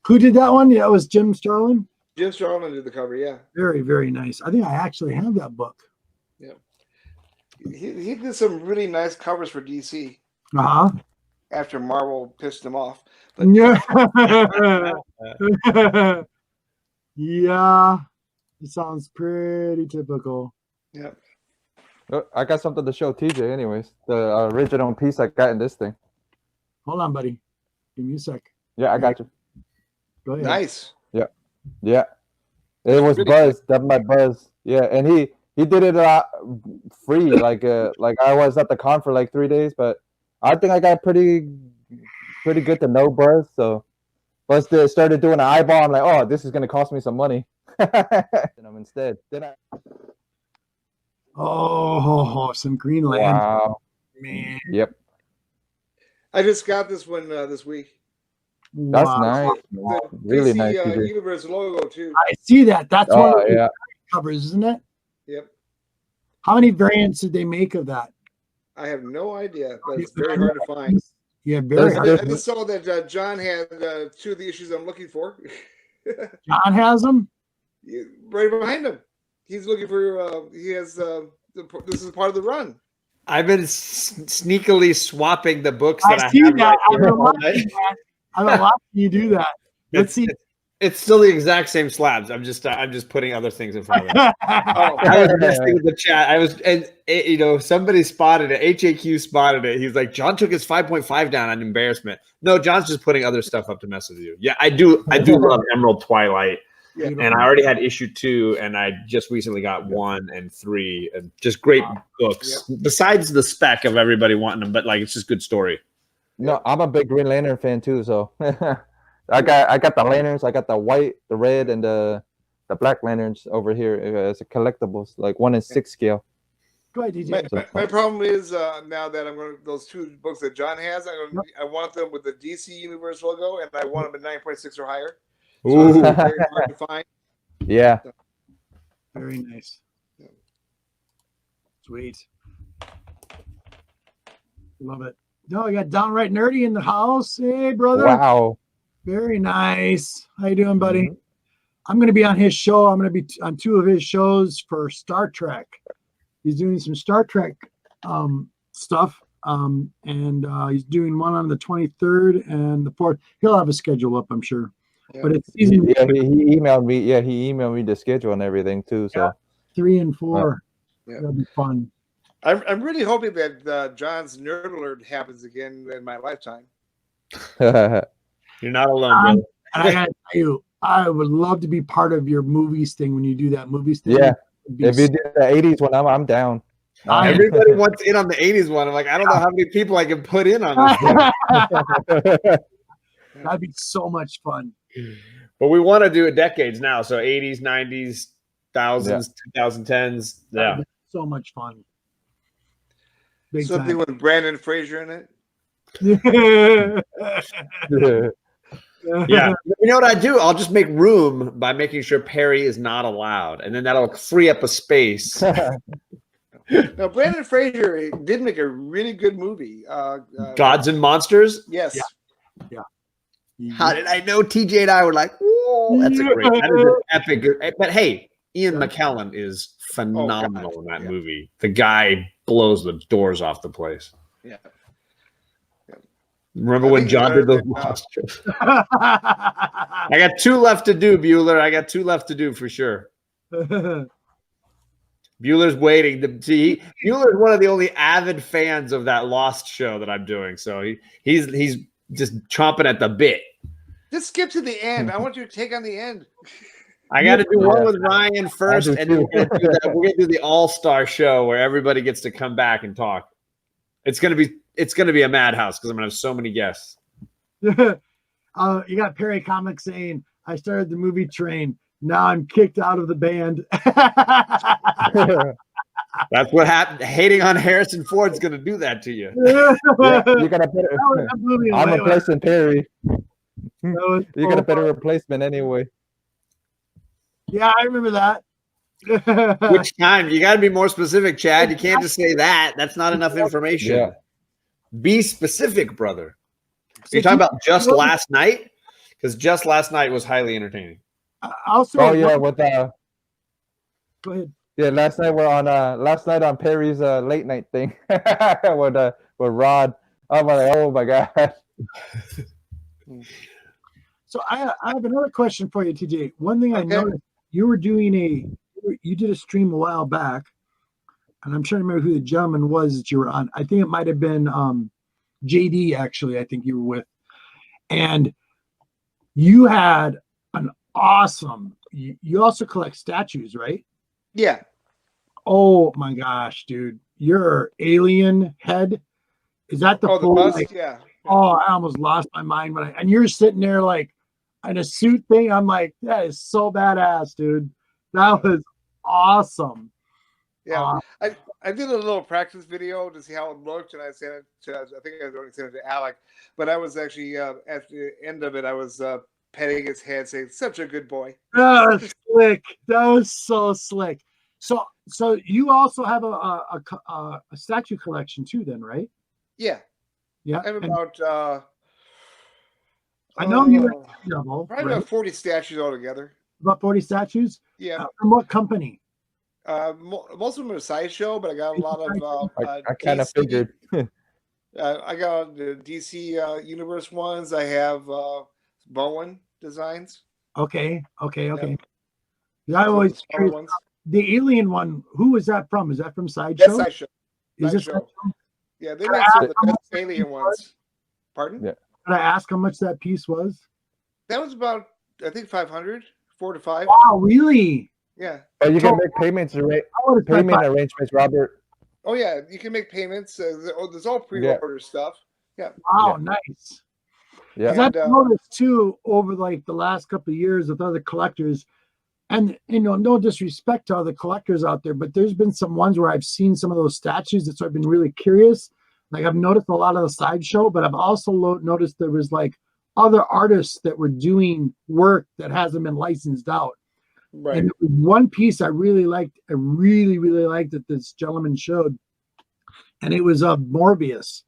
Who did that one? Yeah, it was Jim Starlin. Jim Starlin did the cover, yeah. Very, very nice. I think I actually have that book. Yeah. He did some really nice covers for DC Uh-huh. after Marvel pissed him off. But Yeah. Yeah. It sounds pretty typical. yeah. Oh, I got something to show TJ anyways. The original piece I got in this thing. Hold on, buddy. Give me a sec. Yeah, I got you. Go ahead. Nice. Yeah. It was Really Buzz. That's my Buzz. Yeah, and he did it free. Like I was at the con for like 3 days, but I think I got pretty good to know Buzz. So Buzz started doing an eyeball. I'm like, oh, this is gonna cost me some money. And I'm instead. Then I some green land. wow. Man. Yep. I just got this one this week. That's Wow. nice. The Really DC, nice. TJ. Universe logo too. I see that. That's one Oh of the yeah. covers, isn't it? Yep. How many variants did they make of that? I have no idea, but it's very hard to find. Yeah, very I hard. just saw that John had 2 of the issues I'm looking for. John has them? Right behind him. He's looking for. He has. This is part of the run. I've been sneakily swapping the books that I see have. that. Right here all night. I've been watching you do that. Let's see. It's still the exact same slabs. I'm just putting other things in front of it. Oh, I was messing with the chat. Somebody spotted it. HAQ spotted it. He's like, John took his 5.5 down on embarrassment. No, John's just putting other stuff up to mess with you. Yeah, I do love Emerald Twilight. yeah. And I already had issue 2, and I just recently got 1 and 3, and just great books. Yep. Besides the spec of everybody wanting them, but like it's just good story. No, I'm a big Green Lantern fan too, so I got the lanterns, I got the white, the red, and the black lanterns over here as a collectibles, like 1 in 6 scale. Go ahead, DJ. My problem is now that I'm going to those 2 books that John has. I want them with the DC Universe logo, and I want them at 9.6 or higher. So Ooh. it's very hard to find. Yeah. Very nice. Sweet. Love it. No, I got Downright Nerdy in the house. Hey, brother. Wow. Very nice. How you doing, buddy? Mhm. I'm going to be on his show. I'm going to be on 2 of his shows for Star Trek. He's doing some Star Trek stuff, and he's doing one on the 23rd and the 4th. He'll have a schedule up, I'm sure. Yeah. But it's season Yeah, he emailed me. Yeah, he emailed me the schedule and everything too. So 3 and 4. Yeah. That'll be fun. I'm really hoping that John's Nerd Alert happens again in my lifetime. You're not alone, brother. And I gotta tell you, I would love to be part of your movies thing when you do that movies thing. Yeah. It'd be if you did the 80s one, I'm down. Everybody wants in on the 80s one. I'm like, I don't know how many people I can put in on this one. That'd be so much fun. But we want to do it decades now. So 80s, 90s, thousands, 2010s. Yeah. That'd be so much fun. Big Something time. with Brandon Fraser in it. Yeah. You know what I do? I'll just make room by making sure Perry is not allowed. And then that'll free up a space. Now, Brandon Fraser did make a really good movie. Gods and Monsters. Yes. Yeah. How did I know? TJ and I were like, "Whoa, that's a great, that is an epic." But hey, Ian McKellen is phenomenal in that movie. The guy blows the doors off the place. Yeah. Remember when John did those lost shows? I got 2 left to do, Bueller. I got 2 left to do for sure. Bueller's waiting to see. Bueller's one of the only avid fans of that Lost show that I'm doing. So he's just chomping at the bit. Just skip to the end. I want you to take on the end. I got to do one with Ryan first, and then we're gonna do the all-star show where everybody gets to come back and talk. It's gonna be a madhouse because I'm gonna have so many guests. You got Perry Comics saying, "I started the movie train. Now I'm kicked out of the band." That's what happened. Hating on Harrison Ford's gonna do that to you. Yeah, you got a better. I'm replacing Perry. You got a better replacement anyway. Yeah, I remember that. Which time? You got to be more specific, Chad. You can't just say that. That's not enough information. Yeah. Be specific, brother. You're talking about just last night? Because just last night was highly entertaining. Also, with go ahead. Yeah, last night on Perry's late night thing with Rod. I'm like, oh my god. So I have another question for you, TJ. One thing I noticed, you were doing you did a stream a while back, and I'm trying to remember who the gentleman was that you were on. I think it might have been JD, actually, I think you were with. And you had an awesome, you also collect statues, right? Yeah. Oh my gosh, dude. Your alien head, is that the full, bust? like, yeah. Oh, I almost lost my mind and you're sitting there like in a suit thing. I'm like, that is so badass, dude. That was awesome. Yeah, I did a little practice video to see how it looked, and I sent it to, I think I already sent it to Alec, but I was actually at the end of it, I was petting his head, saying, "Such a good boy." That was slick. That was so slick. So you also have a statue collection too, then, right? Yeah. Yeah. I have about I know you have probably about 40 statues altogether. About 40 statues? Yeah. From what company? Most of them are Sideshow, but I got a lot of I kind of figured. I got the DC Universe ones. I have Bowen Designs. Okay. Yeah. I always curious, ones. the alien one, who is that from? Is that from Sideshow? That's Sideshow. Is this Sideshow. Yeah, they make some of the best alien ones. Pardon? Yeah. Can I ask how much that piece was? That was about, I think, 500, 4 to 5. Wow, really? Yeah. Oh, you can make payment arrangements, Robert. Oh yeah, you can make payments. There's all pre-order stuff. Yeah. Wow, nice. Yeah. I've noticed too over like the last couple of years with other collectors, and no disrespect to other collectors out there, but there's been some ones where I've seen some of those statues that I've been really curious. Like I've noticed a lot of the Sideshow, but I've also noticed there was like other artists that were doing work that hasn't been licensed out. Right. And one piece I really liked, I really liked that this gentleman showed, and it was of Morbius.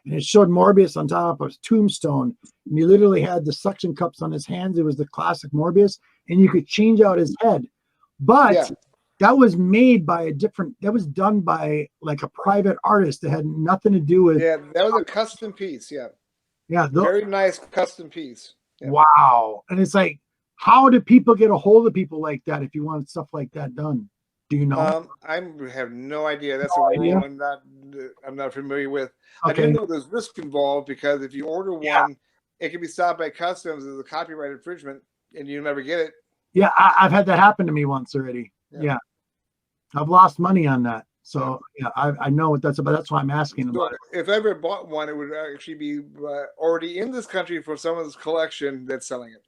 And it showed Morbius on top of a tombstone. And he literally had the suction cups on his hands. It was the classic Morbius. And you could change out his head. But that was made by that was done by like a private artist that had nothing to do with. Yeah, that was a custom piece. Yeah. Yeah. Very nice custom piece. Yeah. Wow. And it's like, how do people get a hold of people like that if you want stuff like that done? Do you know? I have no idea. That's a rule I'm not familiar with. Okay. I do know there's risk involved because if you order one, it can be stopped by customs as a copyright infringement, and you never get it. Yeah, I've had that happen to me once already. Yeah. I've lost money on that. So I know what that's about. That's why I'm asking about it. If I ever bought one, it would actually be already in this country for someone's collection that's selling it.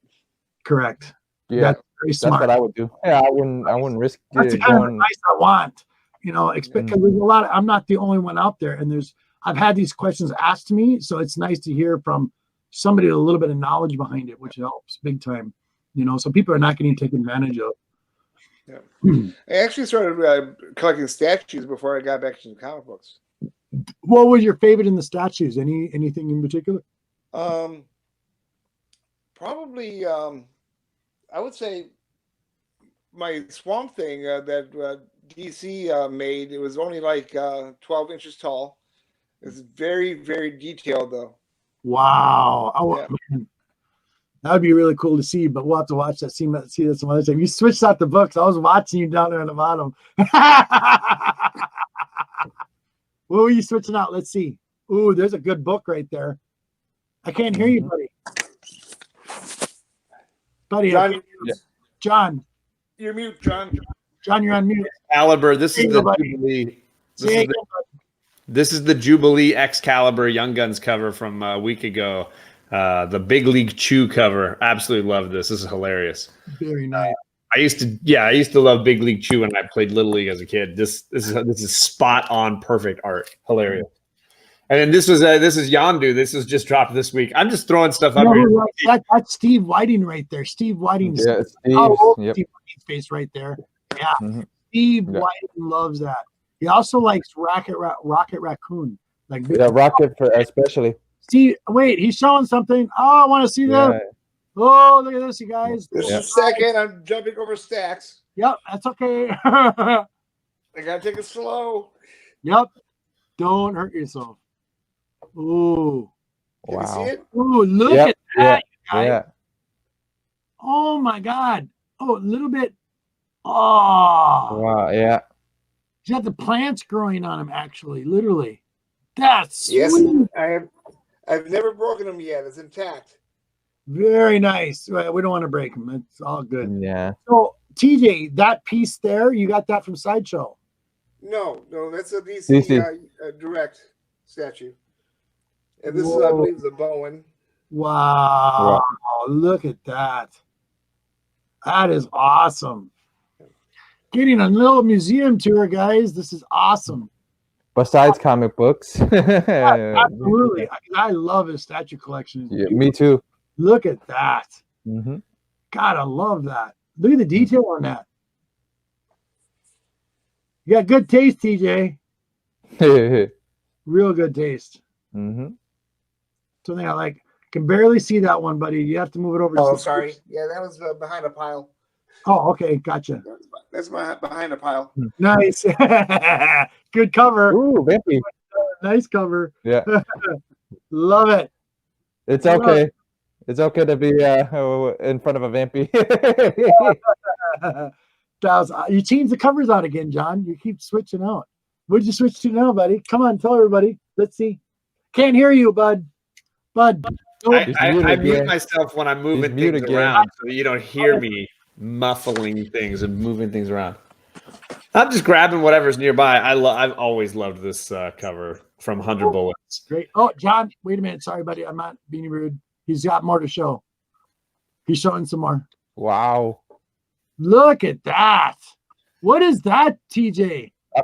Correct. Yeah, that's very smart. That's what I would do. Yeah, I wouldn't risk. That's the kind of advice I want. Because there's a lot. I'm not the only one out there, and I've had these questions asked to me, so it's nice to hear from somebody with a little bit of knowledge behind it, which helps big time. So people are not getting taken advantage of. I actually started collecting statues before I got back to the comic books. What was your favorite in the statues? Anything in particular? Probably, I would say my Swamp Thing that DC made. It was only like 12 inches tall. It's very, very detailed, though. Wow. Yeah. Man, that would be really cool to see, but we'll have to watch that. See that some other time. You switched out the books. I was watching you down there on the bottom. What were you switching out? Let's see. Ooh, there's a good book right there. I can't hear you, buddy. John, John. You're mute, John. John, you're on mute. Excalibur. This is the Buddy. Jubilee. Say This is the Jubilee Excalibur Young Guns cover from a week ago. The Big League Chew cover. Absolutely love this. This is hilarious. Very nice. I used to love Big League Chew when I played Little League as a kid. This is spot on, perfect art. Hilarious. And then this is Yondu. This is just dropped this week. I'm just throwing stuff up here. That's Steve Whiting right there. Steve Whiting's Steve Whiting's face right there. Yeah. Mm-hmm. Steve Whiting loves that. He also likes Rocket Raccoon. Rocket for especially. See, wait, he's showing something. Oh, I want to see that. Oh, look at this, you guys. This is a second. I'm jumping over stacks. Yep, that's okay. I gotta take it slow. Yep. Don't hurt yourself. Ooh. Can you see it? Ooh, look at that. Yeah. Oh my God. Oh, a little bit. Oh. Wow. Yeah. He's got the plants growing on him, actually, literally. That's sweet. Yes, I've never broken them yet. It's intact. Very nice. We don't want to break them. It's all good. Yeah. So, TJ, that piece there, you got that from Sideshow? No, that's a DC direct statue. And this is, I believe, the Bowen. Wow. Look at that. That is awesome. Getting a little museum tour, guys. This is awesome. Besides comic books. Yeah, absolutely. I love his statue collection. Yeah, me too. Look at that. Mm-hmm. God, I love that. Look at the detail on that. You got good taste, TJ. Real good taste. Mm-hmm. Something I like. Can barely see that one, buddy. You have to move it over. Oh, sorry. Yeah, that was behind a pile. Oh, okay. Gotcha. That's behind a pile. Nice. Good cover. Ooh, Vampy. Nice cover. Yeah. Love it. It's okay. It's okay to be in front of a Vampy. You changed the covers out again, John. You keep switching out. What'd you switch to now, buddy? Come on, tell everybody. Let's see. Can't hear you, bud. Bud. I mute myself when I'm moving things around so that you don't hear me muffling things and moving things around. I'm just grabbing whatever's nearby. I've always loved this cover from 100 Bullets. Great. Oh, John, wait a minute. Sorry, buddy. I'm not being rude. He's got more to show. He's showing some more. Wow. Look at that. What is that, TJ? I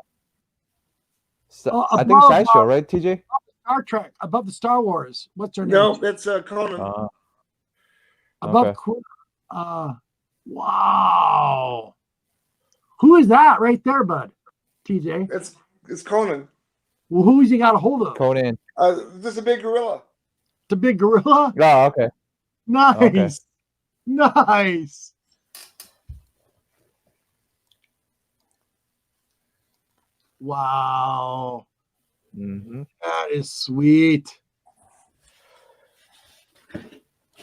think Sideshow, right, TJ? Star Trek, above the Star Wars. What's her name? No, that's Conan. Above wow. Who is that right there, bud? TJ? It's Conan. Well, who's he got a hold of? Conan. This is a big gorilla. The big gorilla? Oh, okay. Nice. Okay. Nice. Wow. Mm-hmm. That is sweet.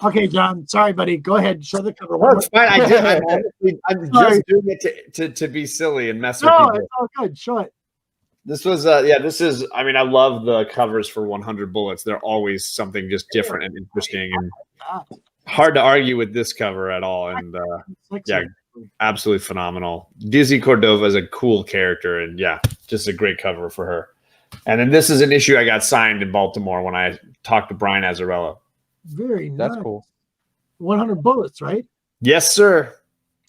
Okay, John. Sorry, buddy. Go ahead. Show the cover. No, it's fine. I'm just doing it to be silly and mess with people. It's all good. Show it. This was I mean, I love the covers for 100 Bullets. They're always something just different and interesting and hard to argue with this cover at all. And absolutely phenomenal. Dizzy Cordova is a cool character and just a great cover for her. And then this is an issue I got signed in Baltimore when I talked to Brian Azzarello. Very nice. That's cool. 100 Bullets, right? Yes, sir.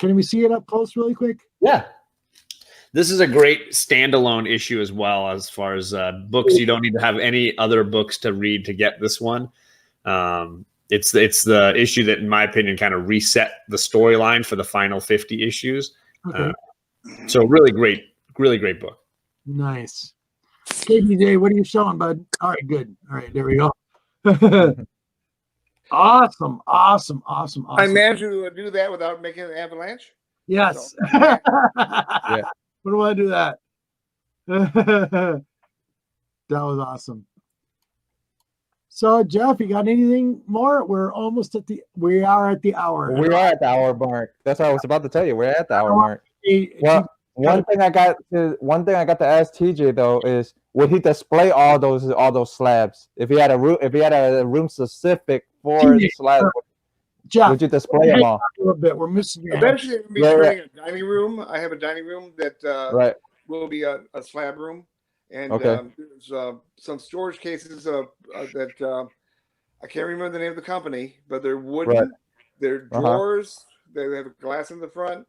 Can we see it up close really quick? Yeah. This is a great standalone issue as well, as far as books. You don't need to have any other books to read to get this one. It's the issue that, in my opinion, kind of reset the storyline for the final 50 issues. Okay. So really great book. Nice. KBJ, what are you showing, bud? All right, good. All right, there we go. Awesome. I managed to do that without making an avalanche. Yes. So, Yeah. What do I do that? That was awesome. So Jeff, you got anything more? We are at the hour. We are at the hour mark. That's what I was about to tell you. We're at the hour mark. Hey, Well, one thing I got to ask TJ though is, would he display all those slabs? If he had a room specific for the slab, Jeff, would you display them all? a little bit. We're missing your head. eventually, I'm going to be turning a dining room. I have a dining room that Right. will be a slab room, and Okay. there's some storage cases that I can't remember the name of the company, but they're wooden. Right. They're drawers. They have glass in the front,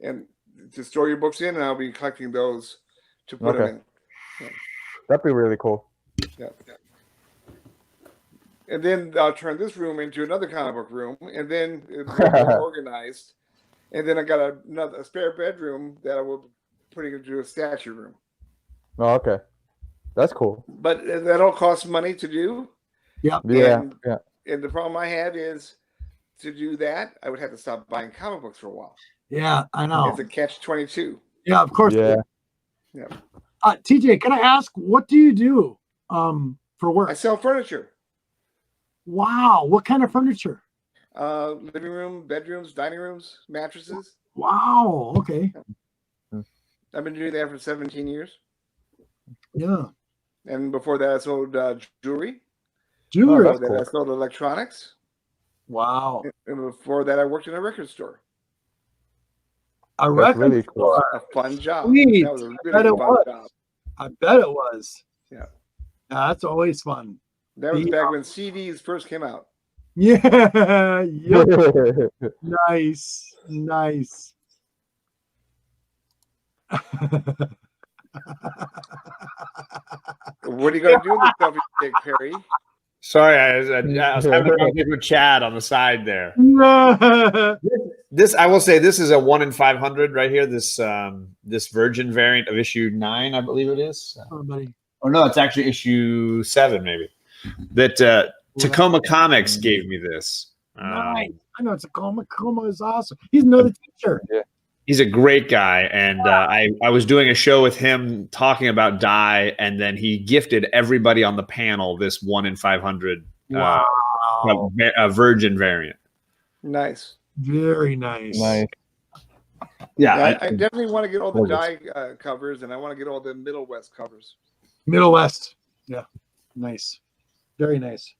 and to store your books in. And I'll be collecting those to put them in. Yeah. That'd be really cool. Yeah. And then I'll turn this room into another comic book room, and then it's more organized. And then I got a spare bedroom that I will be putting into a statue room. Oh, okay. That's cool. But that all costs money to do. Yeah. And the problem I have is, to do that, I would have to stop buying comic books for a while. Yeah, I know. It's a catch-22. Yeah, of course. Yeah. TJ, can I ask, what do you do for work? I sell furniture. Wow. What kind of furniture? Living room, bedrooms, dining rooms, mattresses. Wow. Okay. I've been doing that for 17 years. Yeah. And before that, I sold jewelry. Jewelry. Before that, I sold electronics. Wow. And before that, I worked in a record store. A That's record really cool. store. A fun job. Sweet. That was a I really bet it fun was. job. I bet it was. Yeah. That's always fun. That was back when CDs first came out. Yeah. Yep. Nice. Nice. What are you going to do with yourself, you Dick Perry? Sorry, I was having a conversation with Chad on the side there. This, I will say, this is a 1 in 500 right here. This this Virgin variant of issue 9, I believe it is. Oh, buddy. Oh no, it's actually issue 7, maybe. That Tacoma Comics gave me this. Nice. I know Tacoma. Tacoma is awesome. He's another teacher. Yeah. He's a great guy, and I was doing a show with him talking about dye, and then he gifted everybody on the panel this 1 in 500 Virgin variant. Nice. Very nice. Nice. Yeah, I definitely want to get all the dye covers, and I want to get all the Middle West covers. Middle West. Yeah. Nice. Very nice.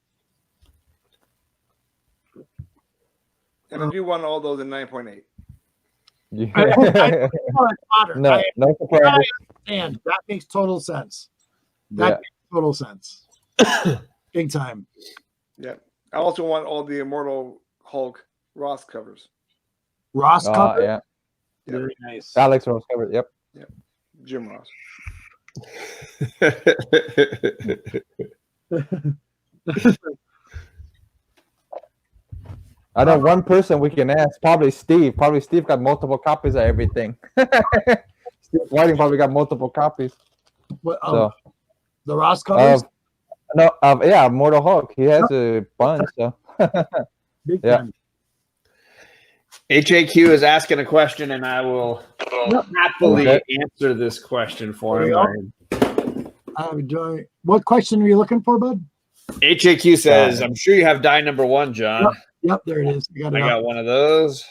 And I do want all those in 9.8. Yeah. No surprise. I understand. That makes total sense. That makes total sense. Big time. Yeah. I also want all the Immortal Hulk Ross covers. Ross cover? Yeah. Very nice. Alex Ross cover. Yep. Yep. Jim Ross. I know one person we can ask, probably Steve. Probably Steve got multiple copies of everything. Steve Whiting probably got multiple copies. What, the Ross covers? Mortal Hulk. He has a bunch. So. Big time. HAQ is asking a question, and I will happily answer this question for him. What question are you looking for, bud? HAQ says, I'm sure you have die number 1, John. Yep, there it is. I got one of those.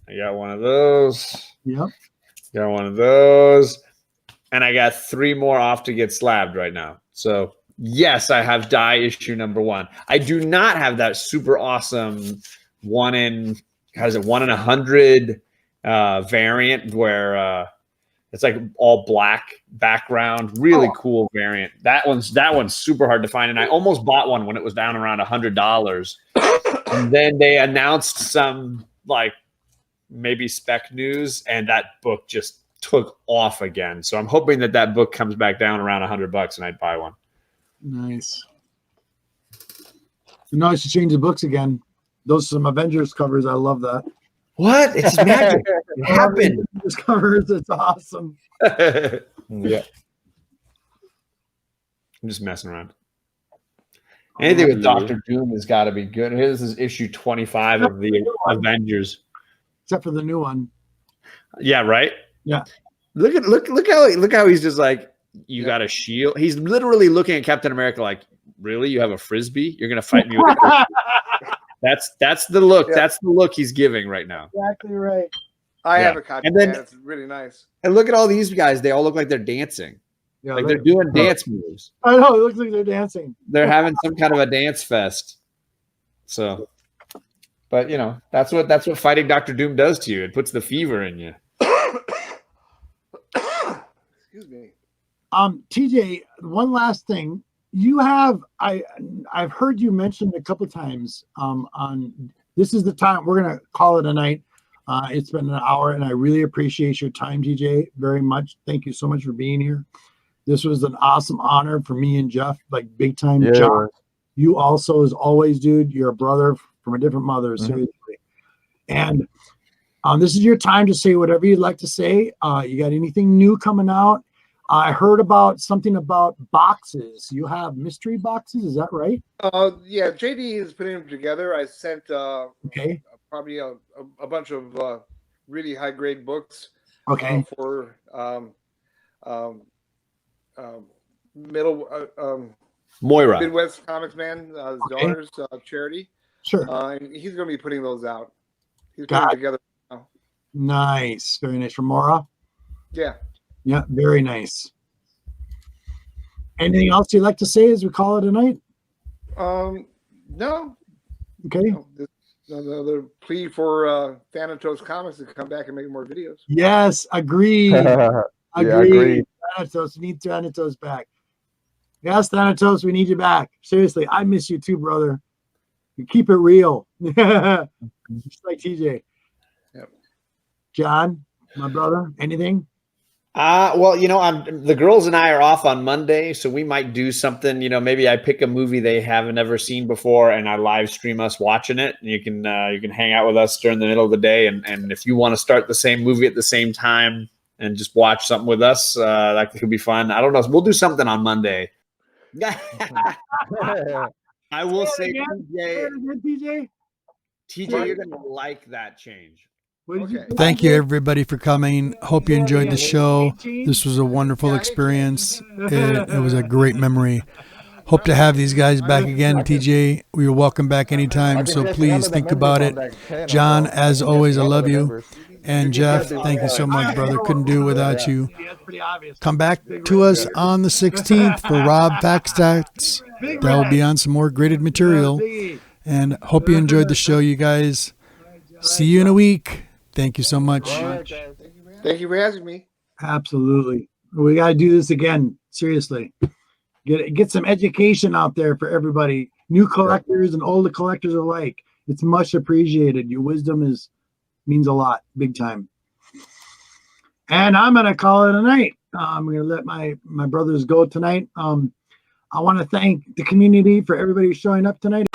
I got one of those. Yep. Got one of those. And I got 3 more off to get slabbed right now. So, yes, I have die issue number 1. I do not have that super awesome 1 in 100 variant where it's like all black background, really cool variant. That one's super hard to find, and I almost bought one when it was down around $100. And then they announced some like maybe spec news, and that book just took off again. So I'm hoping that book comes back down around $100 and I'd buy one. Nice. Now I should change the books again. Those are some Avengers covers. I love that. What? It's magic. It happened. Discovers it's awesome. Yeah. I'm just messing around. Anything with Doctor Doom has got to be good. This is issue 25 of the Avengers. Except for the new one. Yeah, right? Yeah. Look how he's just like, you got a shield. He's literally looking at Captain America like, really? You have a frisbee? You're gonna fight me with a frisbee? That's the look. Yeah. That's the look he's giving right now. Exactly right. I have a copy. And then it's really nice. And look at all these guys. They all look like they're dancing. Yeah, like they're doing dance moves. I know. It looks like they're dancing. They're having some kind of a dance fest. So, but you know, that's what fighting Dr. Doom does to you. It puts the fever in you. Excuse me. TJ, one last thing. You have I've heard you mentioned a couple times on this is the time we're gonna call it a night. It's been an hour, and I really appreciate your time, TJ, very much. Thank you so much for being here. This was an awesome honor for me and Jeff, like big time. Yeah. John, you also, as always, dude, you're a brother from a different mother, seriously. And this is your time to say whatever you'd like to say. You got anything new coming out? I heard about something about boxes. You have mystery boxes, is that right? Yeah, JD is putting them together. I sent probably a bunch of really high grade books. Okay. For middle Moira Midwest Comics Man, his daughter's charity. Sure. And he's going to be putting those out. He's putting them together now. Nice, very nice. From Mora. Yeah. Yeah, very nice. Anything else you'd like to say as we call it a night? No. Okay. No, another plea for Thanatos Comics to come back and make more videos. Yes, agreed. Agreed. Thanatos, we need Thanatos back. Yes, Thanatos, we need you back. Seriously, I miss you too, brother. You keep it real. Just like TJ. Yep. John, my brother, anything? Well, you know, the girls and I are off on Monday, so we might do something. You know, maybe I pick a movie they haven't ever seen before, and I live stream us watching it. And you can hang out with us during the middle of the day, and if you want to start the same movie at the same time and just watch something with us, that could be fun. I don't know. We'll do something on Monday. I will say, TJ, you're gonna like that change. Okay. Thank you, everybody, for coming. Hope you enjoyed the show. This was a wonderful experience. It was a great memory. Hope to have these guys back again. TJ, you're welcome back anytime, so please think about it. John, as always, I love you. And Jeff, thank you so much, brother. Couldn't do it without you. Come back to us on the 16th for Rob Fact Stats. That will be on some more graded material. And hope you enjoyed the show, you guys. See you in a week. Thank you so much. Thank you for asking me. Absolutely. We got to do this again. Seriously. Get some education out there for everybody. New collectors and older collectors alike. It's much appreciated. Your wisdom means a lot. Big time. And I'm going to call it a night. I'm going to let my brothers go tonight. I want to thank the community for everybody showing up tonight.